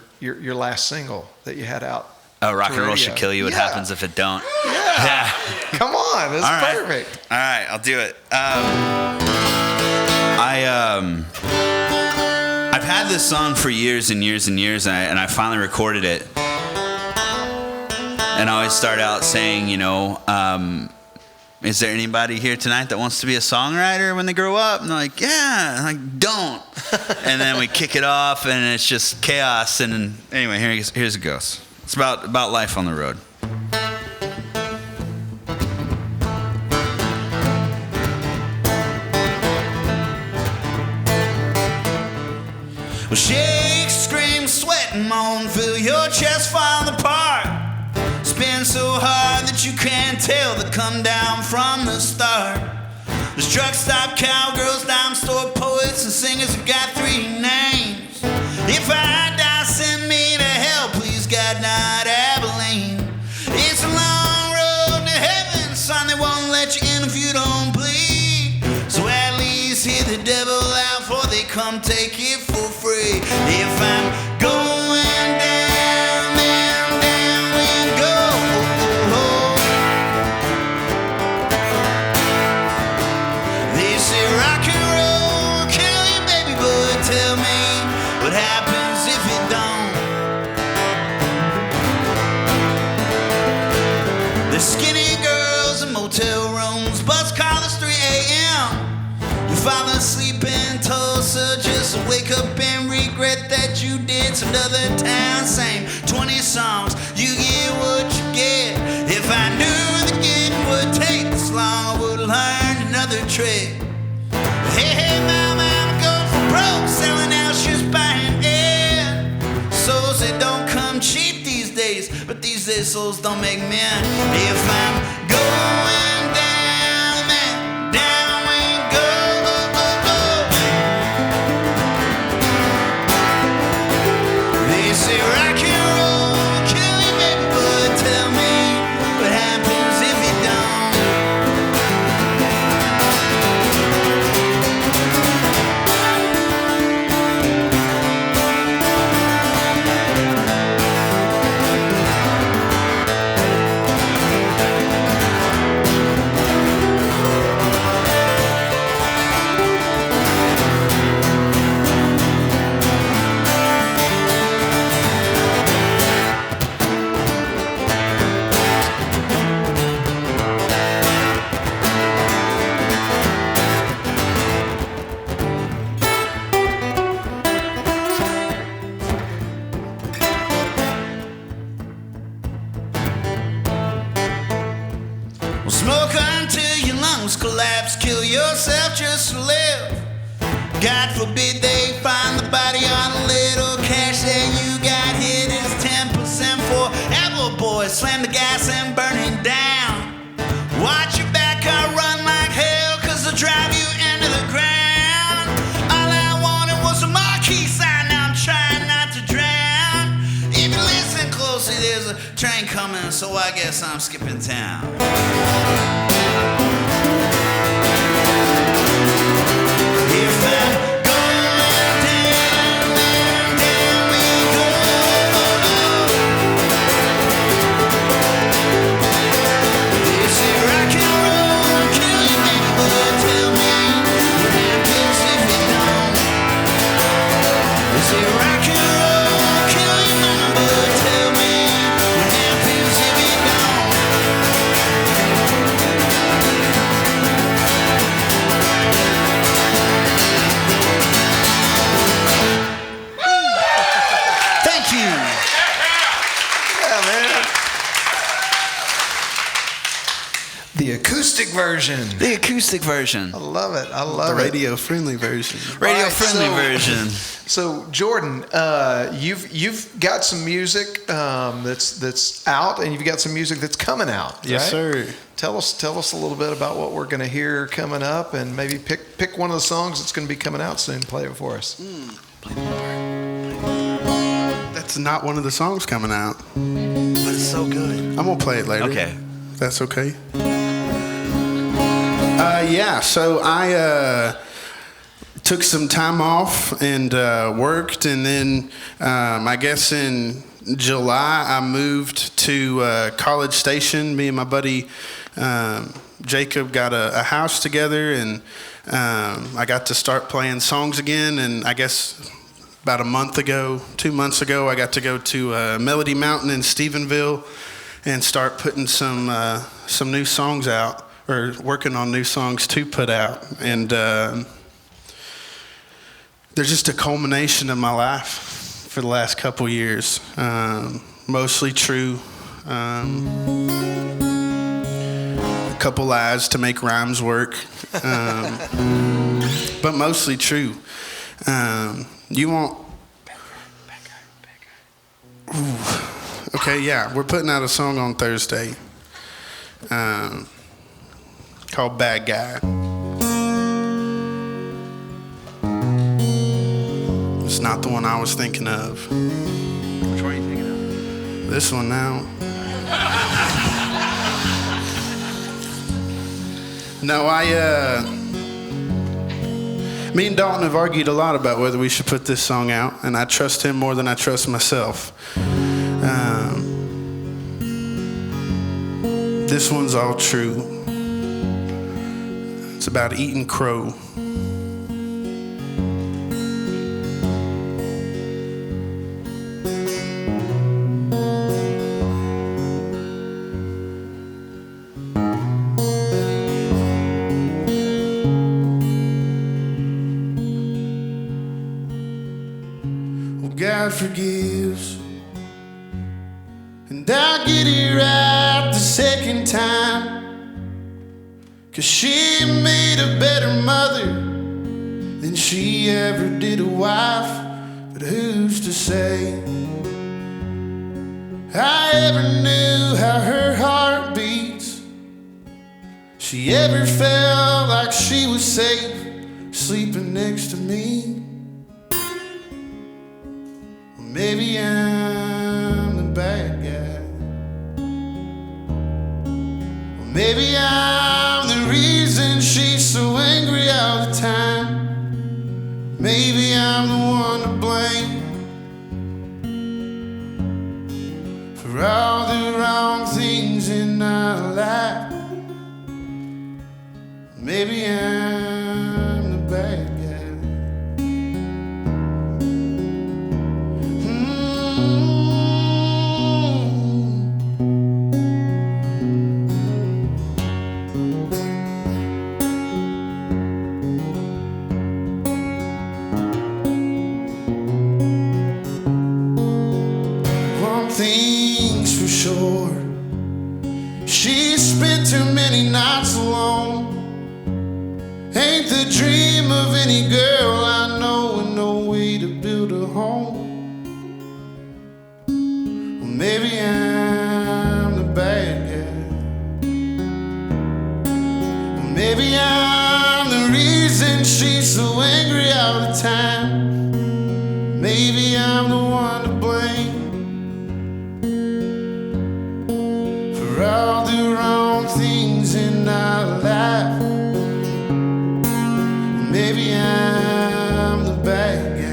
last single that you had out. Oh, Rock and Roll Should Kill You. What happens if it don't? Yeah. Come on, it's perfect. All right, I'll do it. I've had this song for years and years and years, and I finally recorded it. And I always start out saying, is there anybody here tonight that wants to be a songwriter when they grow up? And they're like, yeah. I'm like, don't. And then we kick it off, and it's just chaos. And anyway, here's it goes. It's about life on the road. Well, shake, scream, sweat, and moan, feel your chest fall apart. Spin so hard that you can't tell the come down from the start. There's truck stop cowgirls, dime store poets, and singers who got 3 names. If I die, send me to hell, please God, not Abilene. It's a long road to heaven, son, they won't let you in if you don't bleed. So at least hear the devil out before they come take it for free. If I'm going down, down, down, we go. They say rock and roll will kill you, baby, but tell me what happens if it don't. There's skinny girls in motel rooms, bus callers 3 a.m. Your father sleeping Tulsa, just wake up and regret that you did some other town. Same 20 songs, you get what you get. If I knew the getting would take this long, I would learn another trick. Hey, mama, I'm going for broke, selling out, she's buying air. Souls, they don't come cheap these days, but these these days souls don't make men. If I'm going down, then down we go. They say rock and roll killing me, but tell me what happens if you don't. Well, smoke until your lungs collapse. Kill yourself just to live. God forbid they find the body on a little cash that you got hit is 10% for apple boys. Slam the gas and burn it down. Watch your back, I run like hell, cause they'll drive you into the ground. All I wanted was a marquee sign, now I'm trying not to drown. If you listen closely, there's a train coming, so I guess I'm skipping town. If I'm going down, then down we go. They say rock and roll killing me, but tell me what happens if you don't. They say rock and roll killing me, but tell me what happens if you don't. Thank you. Yeah, man. The acoustic version. The acoustic version. I love it. I The love it. radio-friendly version. Radio-friendly so- version. So Jordan, you've got some music that's out, and you've got some music that's coming out. Yes, right? sir. Tell us a little bit about what we're going to hear coming up, and maybe pick one of the songs that's going to be coming out soon. Play it for us. That's not one of the songs coming out. But it's so good. I'm gonna play it later. Okay. If that's okay. Yeah. So I took some time off and worked, and then I guess in July I moved to College Station. Me and my buddy Jacob got a house together, and I got to start playing songs again. And I guess about 2 months ago, I got to go to Melody Mountain in Stephenville and start putting some new songs out, or working on new songs to put out. And they're just a culmination of my life for the last couple years. Mostly true. A couple lies to make rhymes work. But mostly true. You want... Ooh. Okay, yeah. We're putting out a song on Thursday called Bad Guy. It's not the one I was thinking of. Which one are you thinking of? This one now. No, me and Dalton have argued a lot about whether we should put this song out, and I trust him more than I trust myself. This one's all true. It's about eating crow. God forgives, and I get it right the second time, 'cause she made a better mother than she ever did a wife. But who's to say I ever knew how her heart beats. She ever felt like she was safe sleeping next to me. Maybe I'm the bad guy. Maybe I'm the reason she's so angry all the time. Maybe I'm the one to blame for all the wrong things in our life. Maybe I'm the bad guy. Things for sure, she spent too many nights alone. Ain't the dream of any girl I know, and no way to build a home. Well, maybe I'm the bad guy. Well, maybe I'm the reason she's so angry all the time. Maybe I'm the one to blame for all the wrong things in our life. Maybe I'm the bad guy.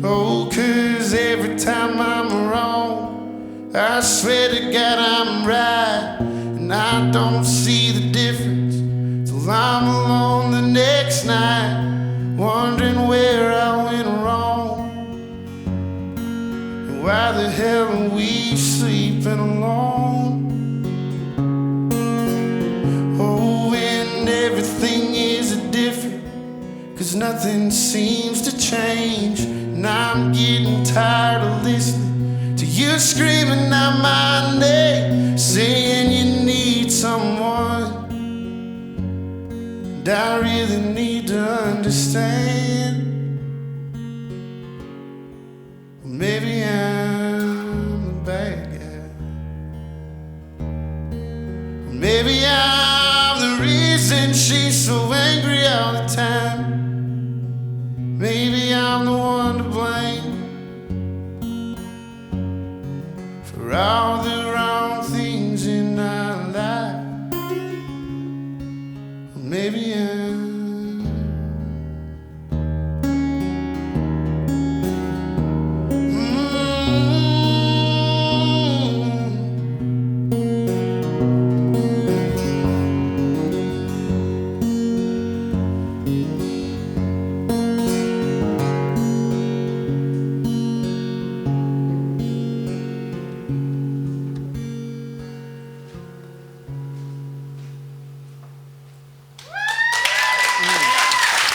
Oh, 'cause every time I'm wrong, I swear to God I'm right. And I don't see the difference till I'm alone the next night, wondering where I went wrong. And why the hell are we sleeping alone? Oh, when everything is different, 'cause nothing seems to change. And I'm getting tired of listening to you screaming out my name, saying you need someone. And I really need to understand. Maybe I'm the bad guy. Maybe I'm the reason she's so angry all the time. Maybe I'm the one to blame for all the wrong things in our life. Maybe I'm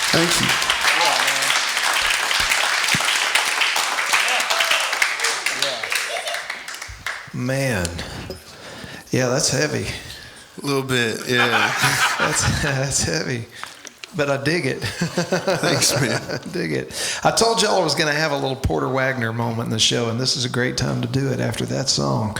Thank you. Man, yeah, that's heavy. A little bit, yeah. That's heavy, but I dig it. Thanks, man. I dig it. I told y'all I was going to have a little Porter Wagner moment in the show, and this is a great time to do it after that song.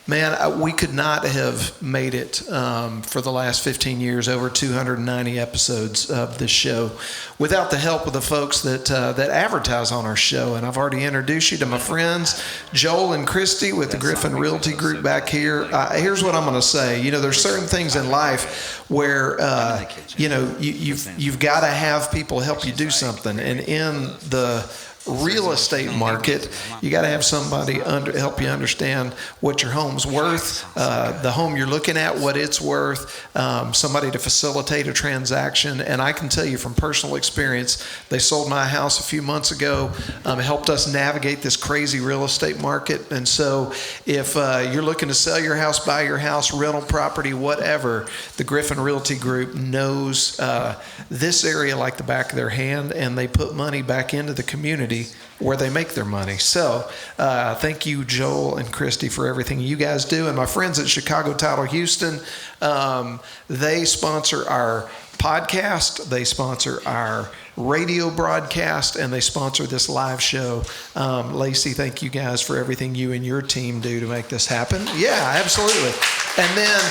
Man, we could not have made it for the last 15 years, over 290 episodes of this show, without the help of the folks that advertise on our show. And I've already introduced you to my friends, Joel and Christy with the Griffin Realty Group back here. Here's what I'm going to say. You know, there's certain things in life where, you know, you've got to have people help you do something. And in the real estate market, you got to have somebody help you understand what your home's worth, the home you're looking at, what it's worth, somebody to facilitate a transaction. And I can tell you from personal experience, they sold my house a few months ago, helped us navigate this crazy real estate market. And so if you're looking to sell your house, buy your house, rental property, whatever, the Griffin Realty Group knows this area like the back of their hand, and they put money back into the community where they make their money. So thank you, Joel and Christy, for everything you guys do. And my friends at Chicago Title Houston, they sponsor our podcast, they sponsor our radio broadcast, and they sponsor this live show. Lacey, thank you guys for everything you and your team do to make this happen. Yeah, absolutely. And then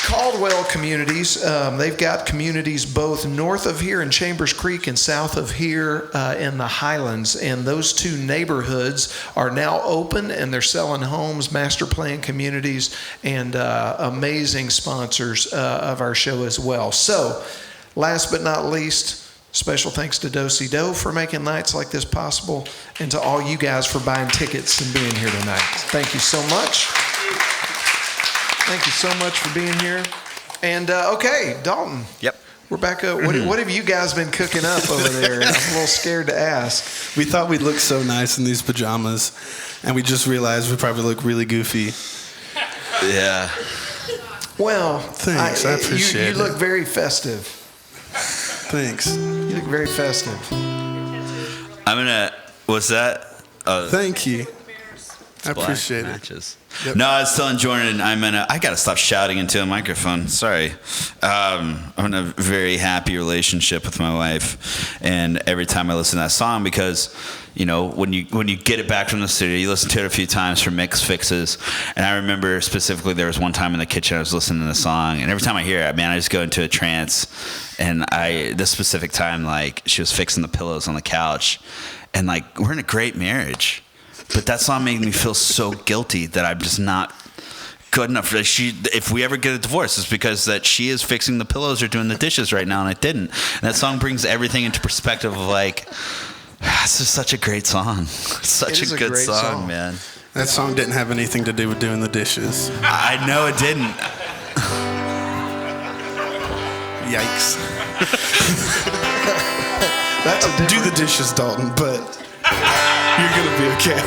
Caldwell Communities, they've got communities both north of here in Chambers Creek and south of here in the Highlands. And those two neighborhoods are now open, and they're selling homes, master plan communities, and amazing sponsors of our show as well. So last but not least, special thanks to Do-Si Do for making nights like this possible, and to all you guys for buying tickets and being here tonight. Thank you so much. Thank you so much for being here. And okay, Dalton. Yep. We're back up. What have you guys been cooking up over there? I'm a little scared to ask. We thought we'd look so nice in these pajamas, and we just realized we probably look really goofy. Yeah. Well, thanks. I appreciate it. You look very festive. Thanks. You look very festive. What's that? Thank you. I appreciate it. Yep. No, I was still enjoying it. I got to stop shouting into a microphone. Sorry. I'm in a very happy relationship with my wife. And every time I listen to that song, because, you know, when you get it back from the studio, you listen to it a few times for mix fixes. And I remember specifically there was one time in the kitchen I was listening to the song. And every time I hear it, man, I just go into a trance. And this specific time, like, she was fixing the pillows on the couch. And, like, we're in a great marriage. But that song made me feel so guilty that I'm just not good enough. If we ever get a divorce, it's because that she is fixing the pillows or doing the dishes right now, and I didn't. And that song brings everything into perspective of like, this is such a great song. It's such a good song, man. That song didn't have anything to do with doing the dishes. I know it didn't. Yikes. That's a do the dishes, Dalton, but you're gonna be okay.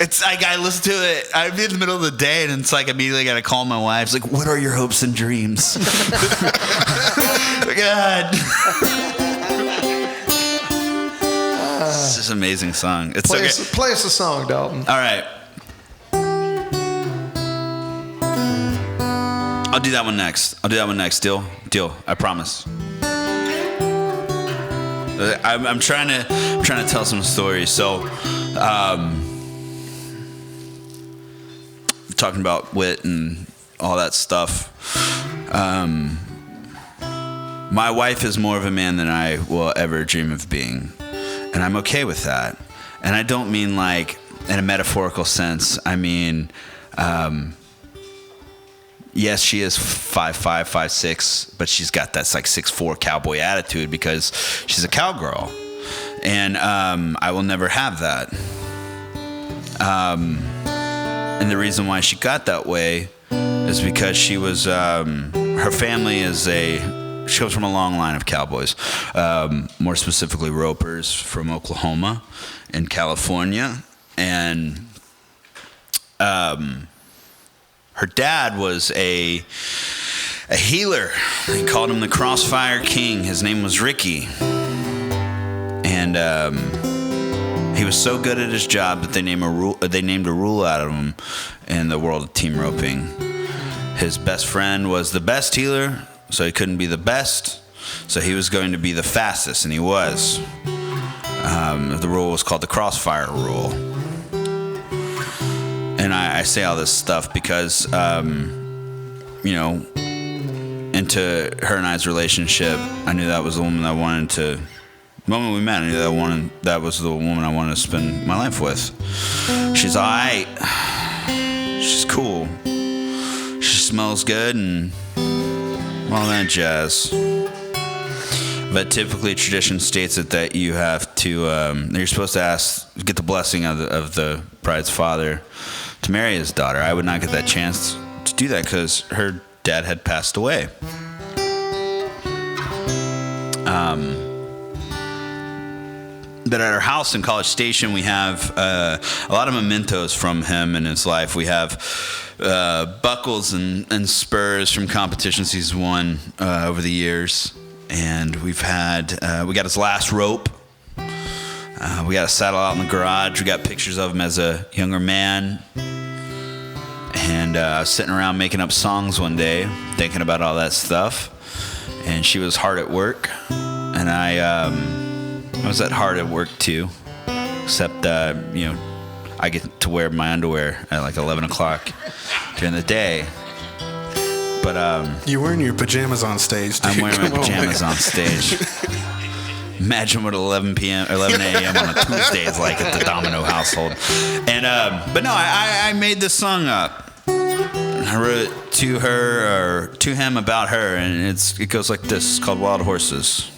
It's like I listen to it. I'm in the middle of the day, and it's like immediately got to call my wife. It's like, what are your hopes and dreams? God, this is an amazing song. It's play us a song, Dalton. All right. I'll do that one next. Deal. I promise. I'm trying to tell some stories. So, talking about wit and all that stuff. My wife is more of a man than I will ever dream of being, and I'm okay with that. And I don't mean like in a metaphorical sense. I mean, yes, she is 5'5", 5'6", but she's got that like 6'4" cowboy attitude because she's a cowgirl, and I will never have that. And the reason why she got that way is because she was her family she comes from a long line of cowboys, more specifically ropers from Oklahoma and California, and her dad was a healer. He called him the Crossfire King. His name was Ricky. And he was so good at his job that they named a rule out of him in the world of team roping. His best friend was the best healer, so he couldn't be the best. So he was going to be the fastest, and he was. The rule was called the Crossfire Rule. And I say all this stuff because, into her and I's relationship, I knew that was the woman I wanted to. The moment we met, I knew that was the woman I wanted to spend my life with. She's alright. She's cool. She smells good and all that jazz. But typically, tradition states that you have to. You're supposed to get the blessing of the bride's father to marry his daughter. I would not get that chance to do that because her dad had passed away. But at our house in College Station, we have a lot of mementos from him and his life. We have buckles and spurs from competitions he's won over the years. And we got his last rope. We got a saddle out in the garage. We got pictures of him as a younger man. And I was sitting around making up songs one day, thinking about all that stuff. And she was hard at work. And I was at hard at work too. Except, I get to wear my underwear at like 11 o'clock during the day. But You're wearing your pajamas on stage, dude. I'm wearing my pajamas on stage. Imagine what 11 a.m. on a Tuesday is like at the Domino household. And but no, I made this song up. I wrote it to her or to him about her, and it goes like this. It's called Wild Horses.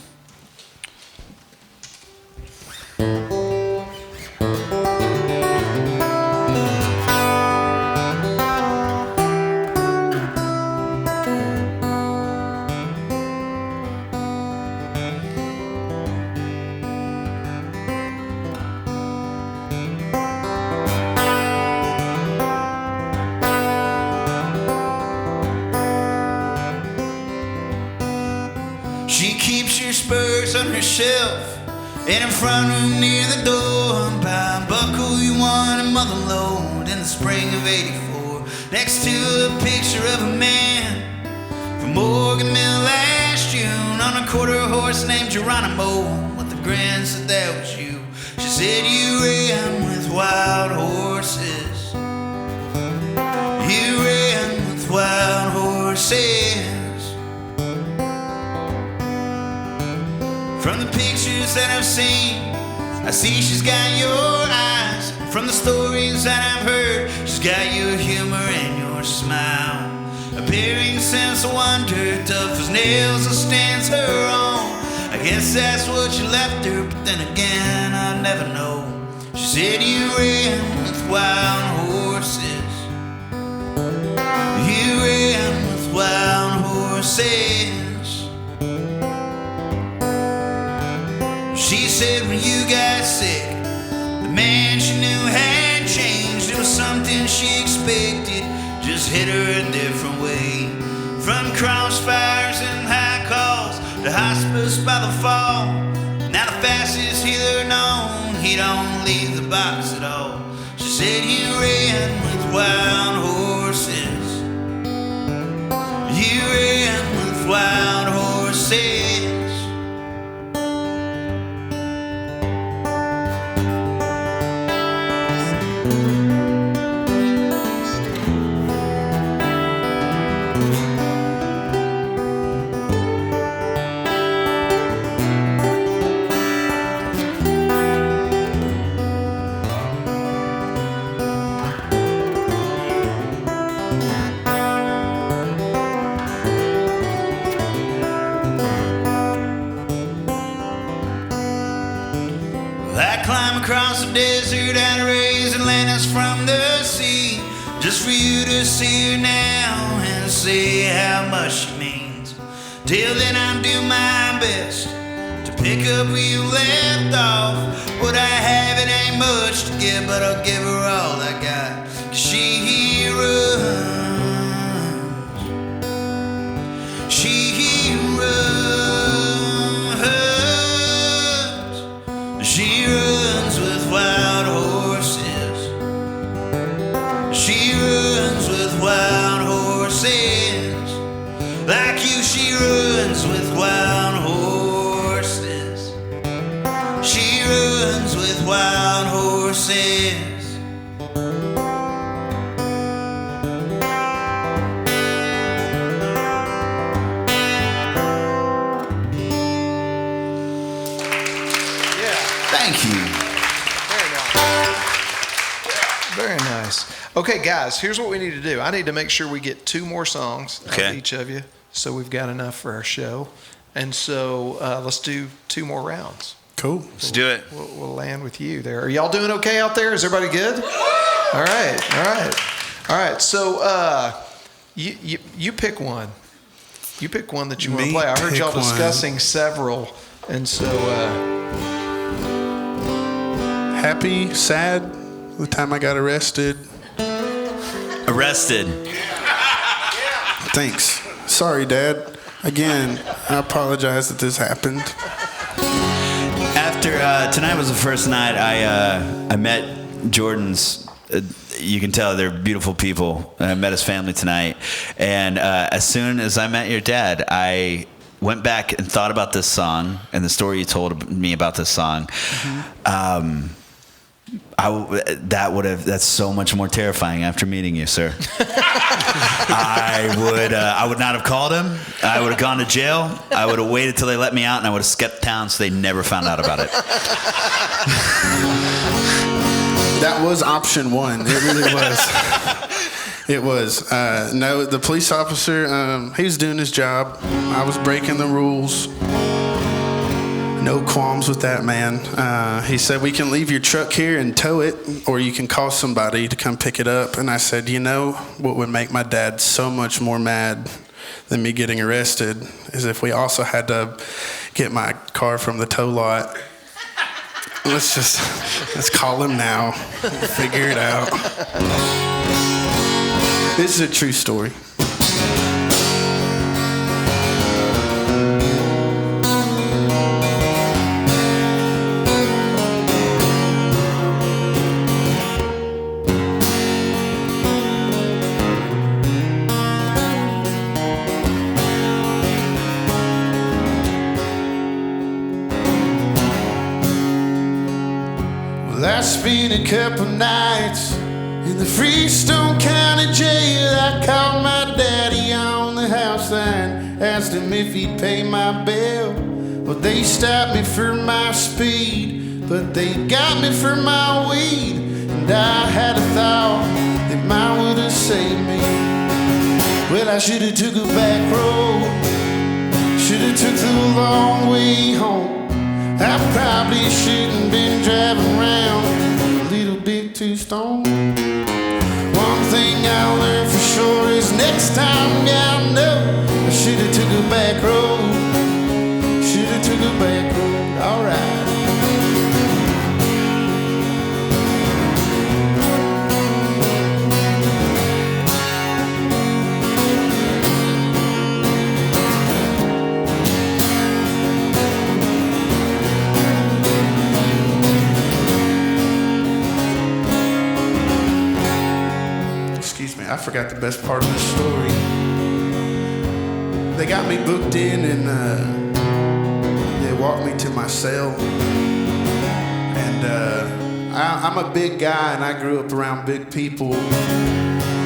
She keeps your spurs on her shelf in her front room near the door. By a buckle you won a mother load in the spring of '84. Next to a picture of a man from Morgan Mill last June on a quarter horse named Geronimo. With a grin said that was you. She said you ran with wild horses. You ran with wild horses. From the pictures that I've seen, I see she's got your eyes. From the stories that I've heard, she's got your humor and your smile. A bearing sense of wonder, tough as nails, that stands her on. I guess that's what you left her, but then again, I never know. She said you ran with wild horses. You ran with wild horses. She said when you got sick, the man she knew had changed. It was something she expected, just hit her a different way. From crossfires and high calls to hospice by the fall. Now the fastest healer known, he don't leave the box at all. She said you ran with wild horses. You ran with wild horses. Across the desert and raise Atlantis from the sea, just for you to see her now and see how much she means. Till then I'll do my best to pick up where you left off. What I have, it ain't much to give, but I'll give her all I got. 'Cause she runs. She runs. She runs with wild horses. She runs with wild horses. Like you, she runs with wild horses. She runs with wild horses. Thank you. Very nice. Okay, guys, here's what we need to do. I need to make sure we get 2 more songs out of Okay. each of you, so we've got enough for our show. And so let's do 2 more rounds. Cool. Let's do it. We'll land with you there. Are y'all doing okay out there? Is everybody good? All right. So you pick one. You pick one that you want to play. I heard y'all discussing several, and so happy, sad. The time I got arrested. Arrested. Thanks. Sorry, Dad. Again, I apologize that this happened. After tonight was the first night I met Jordan's. You can tell they're beautiful people. I met his family tonight, and as soon as I met your dad, I went back and thought about this song and the story you told me about this song. Mm-hmm. That's so much more terrifying after meeting you, sir. I would not have called him. I would have gone to jail. I would have waited till they let me out, and I would have skipped town so they never found out about it. That was option 1. It really was. It was. No, the police officer, he was doing his job. I was breaking the rules. No qualms with that, man. He said, we can leave your truck here and tow it, or you can call somebody to come pick it up. And I said, you know what would make my dad so much more mad than me getting arrested is if we also had to get my car from the tow lot. Let's call him now. We'll figure it out. This is a true story. I spent a couple nights in the Freestone County jail. I called my daddy on the house line, asked him if he'd pay my bail. Well, they stopped me for my speed, but they got me for my weed. And I had a thought that mine would have saved me. Well, I should have took a back road, should have took the long way home. I probably shouldn't been driving around a little bit too stoned. One thing I learned for sure is next time, yeah, I know I should have took a back road. Should have took a back road, alright. I forgot the best part of the story. They got me booked in and they walked me to my cell. And I'm a big guy and I grew up around big people.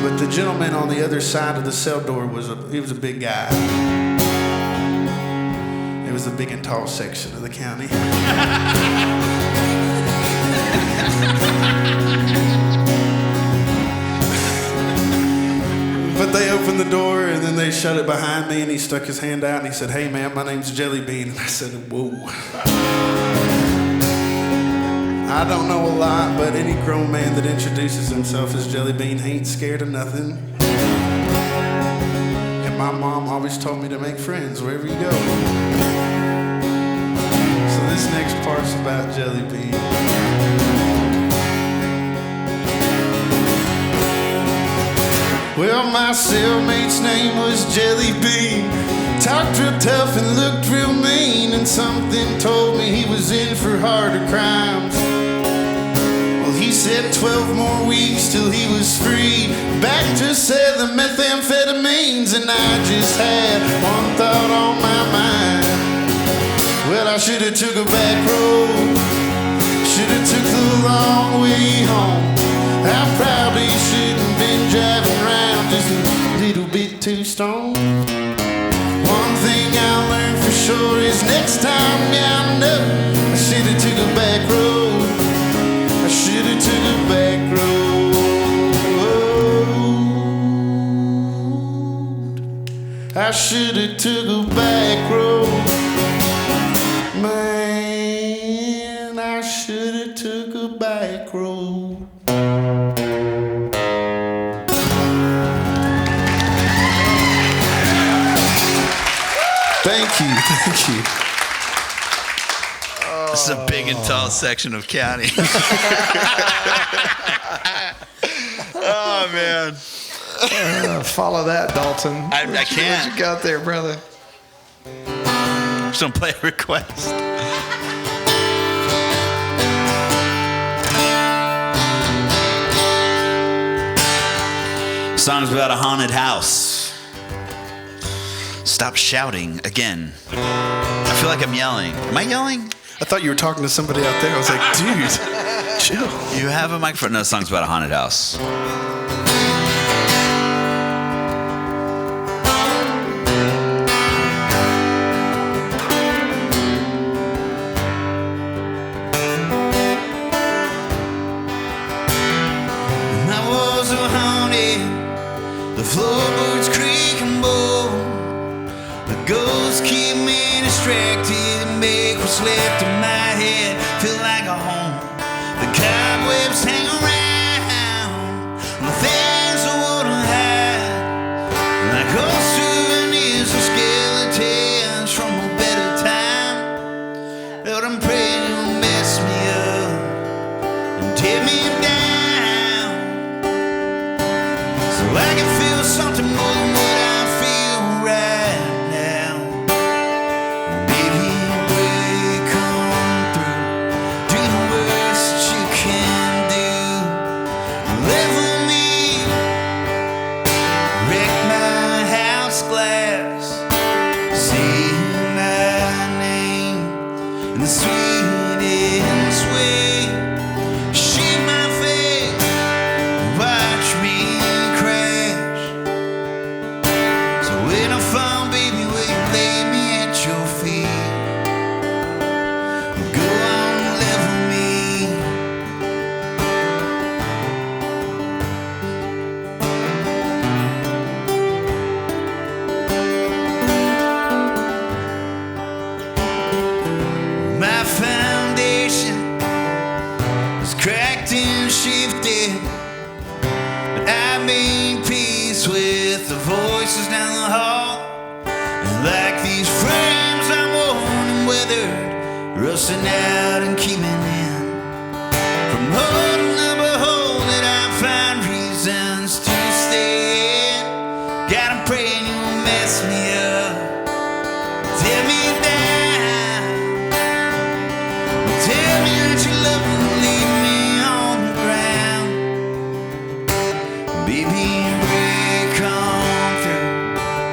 But the gentleman on the other side of the cell door was a big guy. It was the big and tall section of the county. But they opened the door and then they shut it behind me and he stuck his hand out and he said, "Hey man, my name's Jelly Bean." And I said, "Whoa." I don't know a lot, but any grown man that introduces himself as Jelly Bean ain't scared of nothing. And my mom always told me to make friends wherever you go. So this next part's about Jelly Bean. Well, my cellmate's name was Jelly Bean. Talked real tough and looked real mean, and something told me he was in for harder crimes. Well, he said 12 more weeks till he was free, back to sell the methamphetamines, and I just had one thought on my mind. Well, I should have took a back road, should have took the long way home. I probably shouldn't been driving around just a little bit too stoned. One thing I learned for sure is next time, yeah, I know I should have took a back road. I should have took a back road. I should have took a back road. took a back road. Thank you. This is a big and tall section of county. Oh, man. Follow that, Dalton. I can't. What you got there, brother? Just don't play a request. Song's about a haunted house. Stop shouting again. I feel like I'm yelling. Am I yelling? I thought you were talking to somebody out there. I was like, dude, chill. You have a microphone? No, the song's about a haunted house. My walls are haunted, the floorboards creak and bowl. The ghosts keep me distracted and make what's left of my head feel like a home. The cobwebs hang around the things I wanna hide, like old souvenirs and skeletons from a better time. Lord, I'm praying you'll mess me up and tear me down, so I can feel something more than what I feel right now. Baby, break on through, do the worst that you can do. Level me, wreck my house glass, say my name in the sweetest way. Shake my face, watch me crash. So when I fall, baby, will you lay me at your feet? Go on, level me. My foundation is cracked and shifted, but I made peace with the voices down the hall. And like these frames I'm worn and weathered, rusting out and keeping in. From holding the behold that I find reasons to stay in. God, I'm praying you'll mess me up, tear me down. Tell me that you love me and leave me on the ground. Baby, break on through,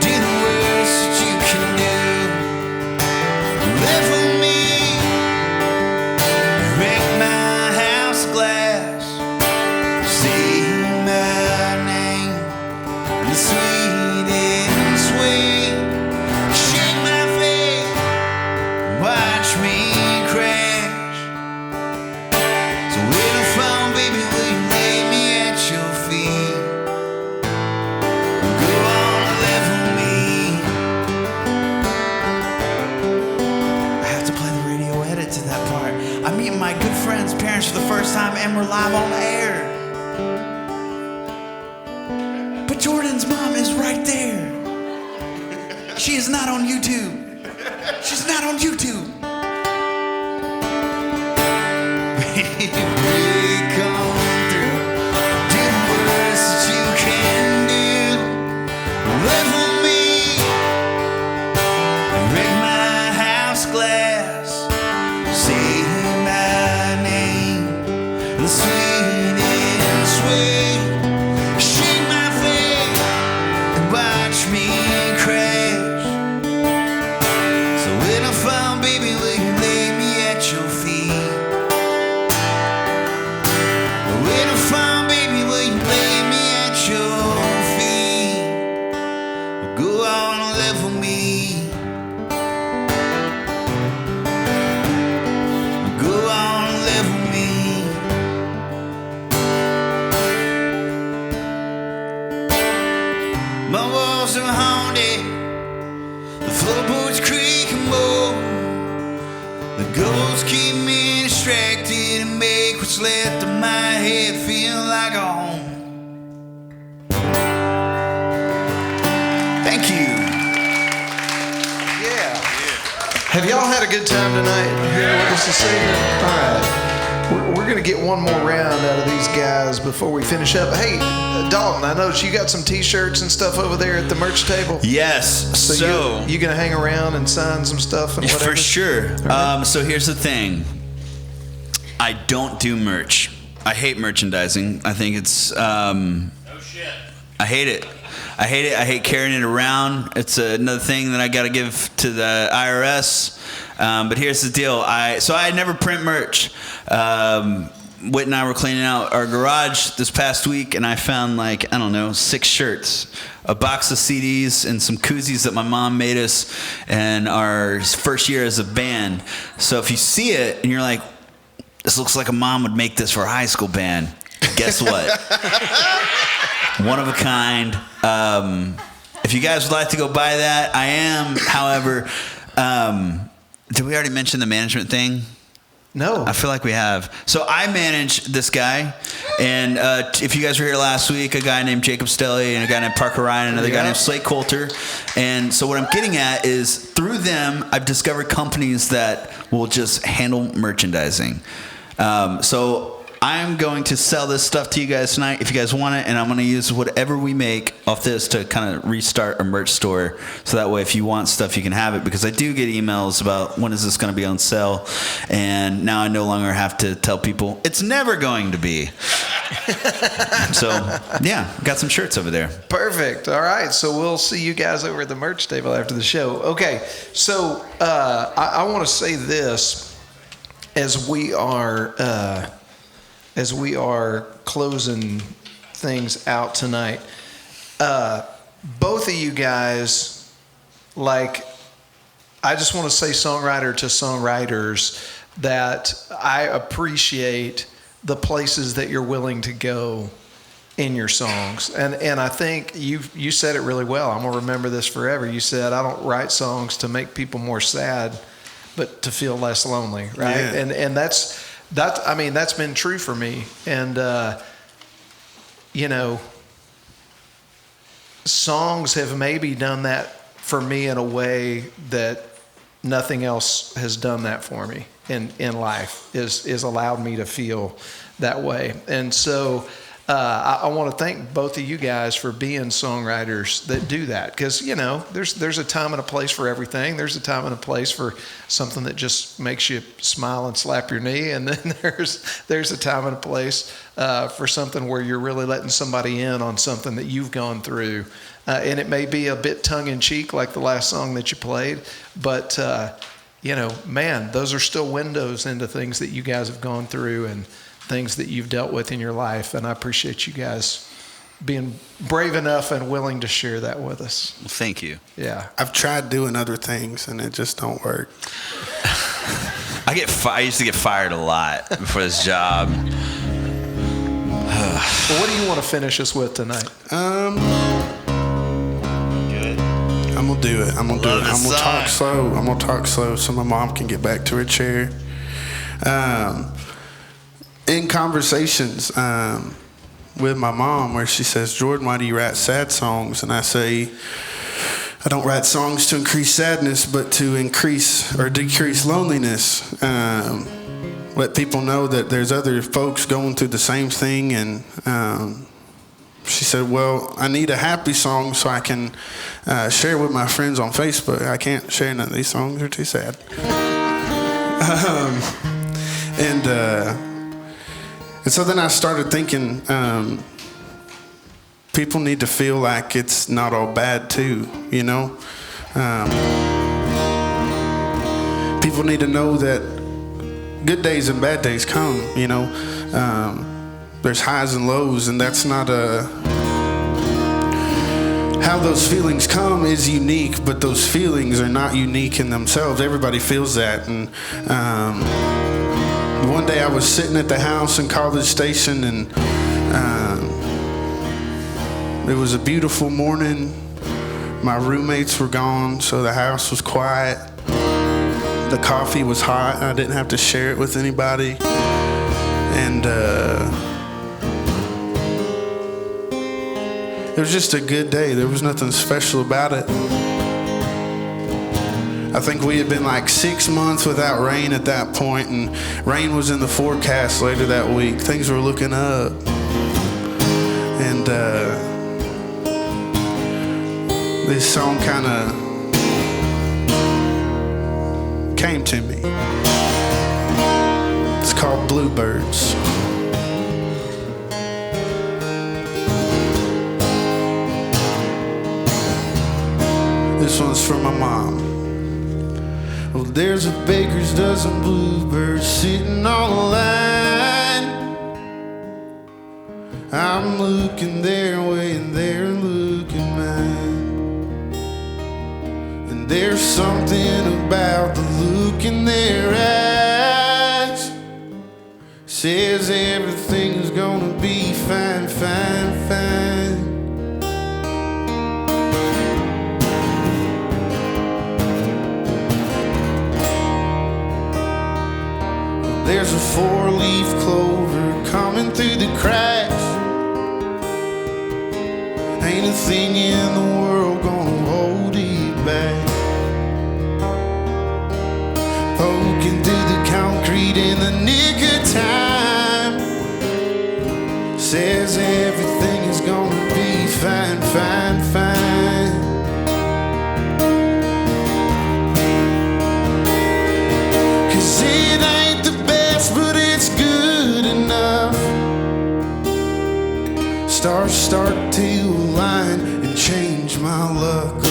do the worst that you can do. Level me, wreck my house glass, say my name in the sweetest way. Shake my face, watch me crash. So when I fall, baby, will you lay me at your feet? Go on, level me. I have to play the radio edit to that part. I'm meeting my good friend's parents for the first time and we're live on air. But Jordan's mom is right there. She is not on YouTube. She's not on YouTube. Break on through, do the worst that you can do. Level me, wreck my house glass, say my name the sweetest way. Shake my face and watch me crash. So when I fall, baby, will you lay me at your feet? When I fall, baby, will you lay me at your feet? Go on and level me. Go on and level me. what's left of my head feel like a home. Thank you. Yeah. Have y'all had a good time tonight here with us this evening? All right. We're going to get one more round out of these guys before we finish up. Hey, Dalton, I noticed you got some T-shirts and stuff over there at the merch table. Yes. So you going to hang around and sign some stuff and whatever? For sure. Right. So here's the thing. I don't do merch. I hate merchandising. I think it's... no shit. I hate it. I hate carrying it around. It's another thing that I got to give to the IRS. But here's the deal. I never print merch. Whit and I were cleaning out our garage this past week, and I found 6 shirts, a box of CDs, and some koozies that my mom made us in our first year as a band. So if you see it and you're like, this looks like a mom would make this for a high school band, guess what? One of a kind. If you guys would like to go buy that, I am, however, did we already mention the management thing? No. I feel like we have. So I manage this guy, and if you guys were here last week, a guy named Jacob Stelly and a guy named Parker Ryan, and another guy named Slate Coulter. And so what I'm getting at is through them, I've discovered companies that will just handle merchandising. So I'm going to sell this stuff to you guys tonight if you guys want it, and I'm going to use whatever we make off this to kind of restart a merch store, so that way if you want stuff you can have it, because I do get emails about when is this going to be on sale, and now I no longer have to tell people it's never going to be. So yeah, got some shirts over there. Perfect. All right, so we'll see you guys over at the merch table after the show. Okay, so I want to say this as we are closing things out tonight. Both of you guys, I just want to say songwriter to songwriters that I appreciate the places that you're willing to go in your songs. And I think you said it really well. I'm going to remember this forever. You said, I don't write songs to make people more sad, but to feel less lonely, right? Yeah. And that's been true for me. And, songs have maybe done that for me in a way that nothing else has done that for me in life, is allowed me to feel that way. And so I want to thank both of you guys for being songwriters that do that, because there's a time and a place for everything. There's a time and a place for something that just makes you smile and slap your knee, and then there's a time and a place for something where you're really letting somebody in on something that you've gone through, and it may be a bit tongue-in-cheek like the last song that you played, but man, those are still windows into things that you guys have gone through and things that you've dealt with in your life, and I appreciate you guys being brave enough and willing to share that with us. Well, thank you. Yeah. I've tried doing other things, and it just don't work. I used to get fired a lot before this job. Well, what do you want to finish us with tonight? I'm gonna do it. I'm gonna talk slow. I'm gonna talk slow so my mom can get back to her chair. In conversations with my mom, where she says, Jordan, why do you write sad songs? And I say, I don't write songs to increase sadness, but to increase or decrease loneliness. Let people know that there's other folks going through the same thing. And she said, well, I need a happy song so I can share with my friends on Facebook. I can't share none of these songs. They're too sad. And so then I started thinking, people need to feel like it's not all bad too, People need to know that good days and bad days come, There's highs and lows, and that's not how those feelings come is unique, but those feelings are not unique in themselves. Everybody feels that. And one day I was sitting at the house in College Station, and it was a beautiful morning. My roommates were gone, so the house was quiet. The coffee was hot. I didn't have to share it with anybody. And it was just a good day. There was nothing special about it. I think we had been like 6 months without rain at that point, and rain was in the forecast later that week. Things were looking up. And this song kind of came to me. It's called Bluebirds. This one's from my mom. Well, there's a baker's dozen bluebirds sitting on a line. I'm looking their way and they're looking mine. And there's something about the look in their eyes says everything's gonna be fine, fine, fine. There's a four-leaf clover coming through the cracks. Ain't a thing in the world gonna hold it back. Poking through the concrete in the nick of time says everything is gonna be fine, fine, fine. Cause it ain't the best, but it's good enough. Stars start to align and change my luck.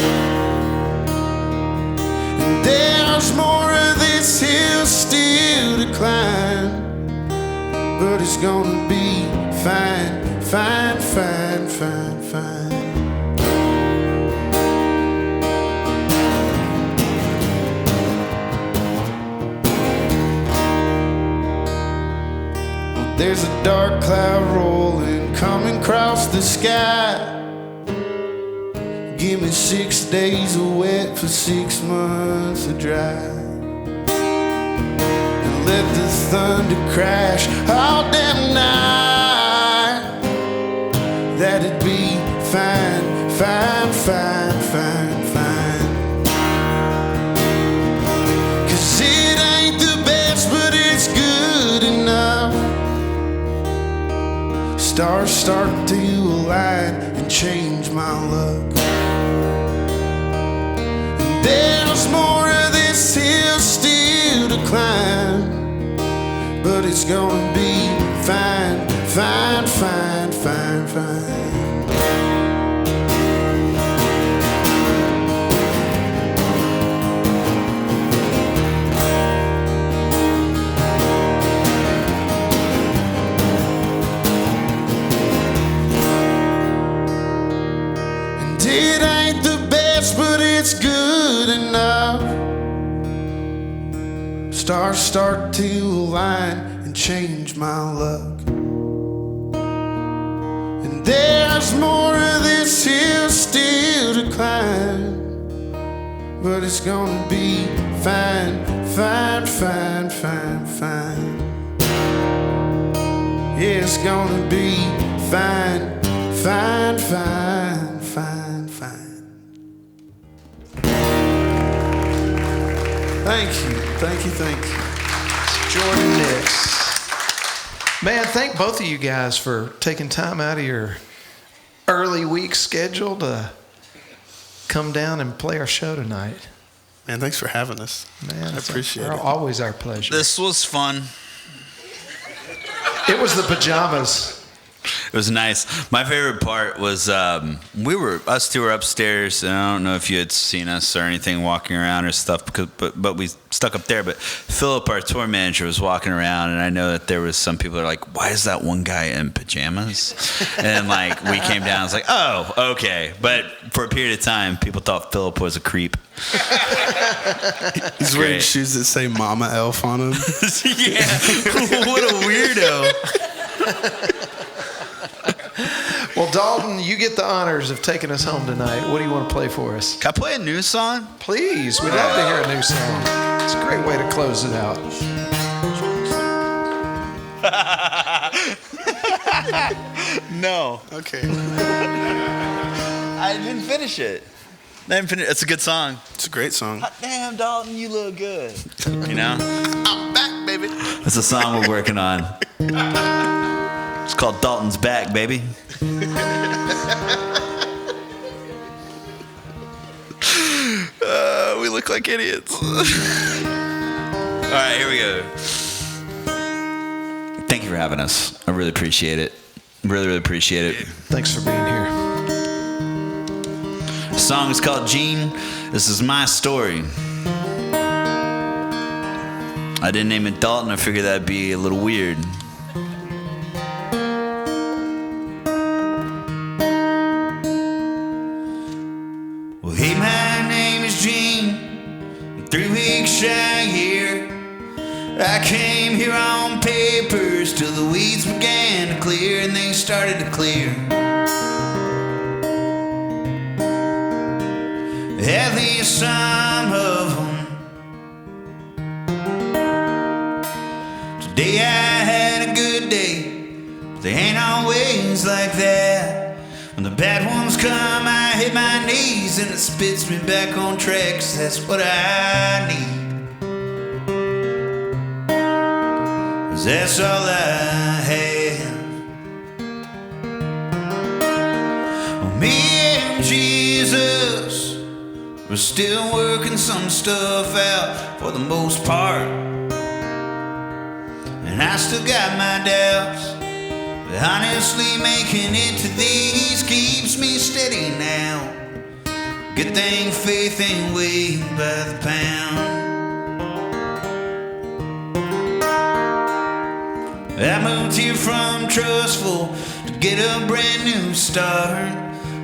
And there's more of this hill still to climb, but it's gonna be fine, fine, fine, fine, fine. There's a dark cloud rolling, coming across the sky. Give me 6 days of wet for 6 months of dry. And let the thunder crash all damn night. That'd be fine, fine, fine, fine, fine. Cause it ain't the best, but it's good enough. Stars start to align and change my luck. And there's more of this hill still to climb, but it's gonna be fine, fine, fine, fine, fine. It ain't the best, but it's good enough. Stars start to align and change my luck. And there's more of this hill still to climb, but it's gonna be fine, fine, fine, fine, fine. Yeah, it's gonna be fine, fine, fine, fine, fine. Thank you, thank you, thank you. Jordan Nix. Man, thank both of you guys for taking time out of your early week schedule to come down and play our show tonight. Man, thanks for having us. Man, I appreciate it. Always our pleasure. This was fun. It was the pajamas. It was nice. My favorite part was us two were upstairs, and I don't know if you had seen us or anything walking around or stuff, but we stuck up there. But Philip, our tour manager, was walking around, and I know that there was some people that are like, "Why is that one guy in pajamas?" And like we came down, I was like, "Oh, okay." But for a period of time, people thought Philip was a creep. He's wearing shoes that say "Mama Elf" on them. Yeah, what a weirdo. Well, Dalton, you get the honors of taking us home tonight. What do you want to play for us? Can I play a new song? Please. We'd love to hear a new song. It's a great way to close it out. know. Okay. I didn't finish it. It's a good song. It's a great song. Hot damn, Dalton, you look good. You know? I'm back, baby. It's a song we're working on. It's called Dalton's Back, baby. We look like idiots. All right, here we go. Thank you for having us. I really appreciate it. Really, really appreciate it. Thanks for being here. The song is called Gene. This is my story. I didn't name it Dalton. I figured that'd be a little weird. Well, hey, my name is Gene. I'm 3 weeks shy here. I came here on papers till the weeds began to clear, and they started to clear. At least some of them. Today I had a good day, but they ain't always like that. When the bad ones come, I hit my knees and it spits me back on track, 'cause that's what I need. 'Cause that's all I have. Well, me and Jesus, we're still working some stuff out for the most part. And I still got my doubts, but honestly making it to these keeps me steady now. Good thing faith ain't weighed by the pound. I moved here from Trustful to get a brand new start.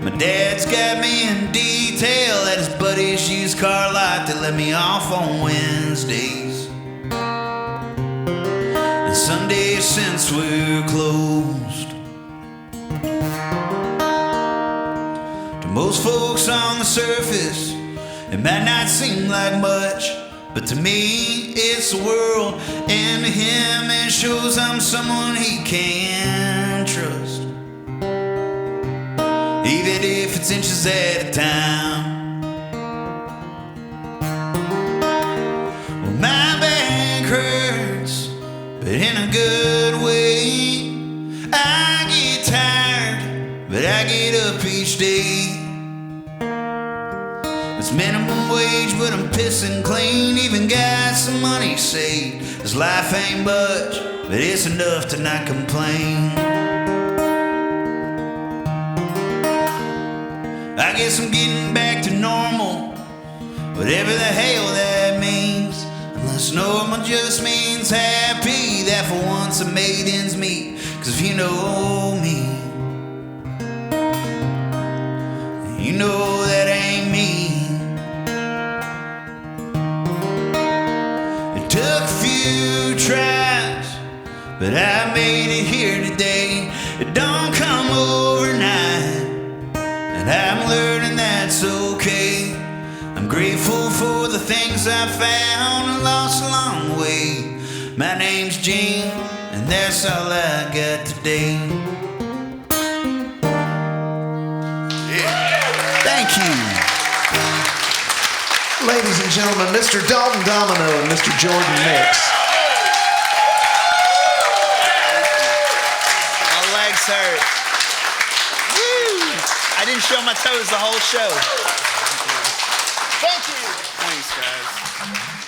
My dad's got me in detail at his buddy's used car lot that let me off on Wednesdays. And Sundays since we're closed. To most folks on the surface, it might not seem like much, but to me it's the world, and to him it shows I'm someone he can trust. Even if it's inches at a time. Well, my back hurts, but in a good way. I get tired, but I get up each day. It's minimum wage, but I'm pissing clean. Even got some money saved. This life ain't much, but it's enough to not complain. I guess I'm getting back to normal, whatever the hell that means. Unless normal just means happy, that for once I made ends meet. 'Cause if you know me, you know that ain't me. It took a few tries, but I made it here today. It don't come overnight, and I'm learning that's okay. I'm grateful for the things I found and lost along the way. My name's Gene, and that's all I got today. Yeah. Thank you. Ladies and gentlemen, Mr. Dalton Domino and Mr. Jordan Mix. My legs hurt. Woo! I didn't show my toes the whole show. Thank you. Thanks, guys.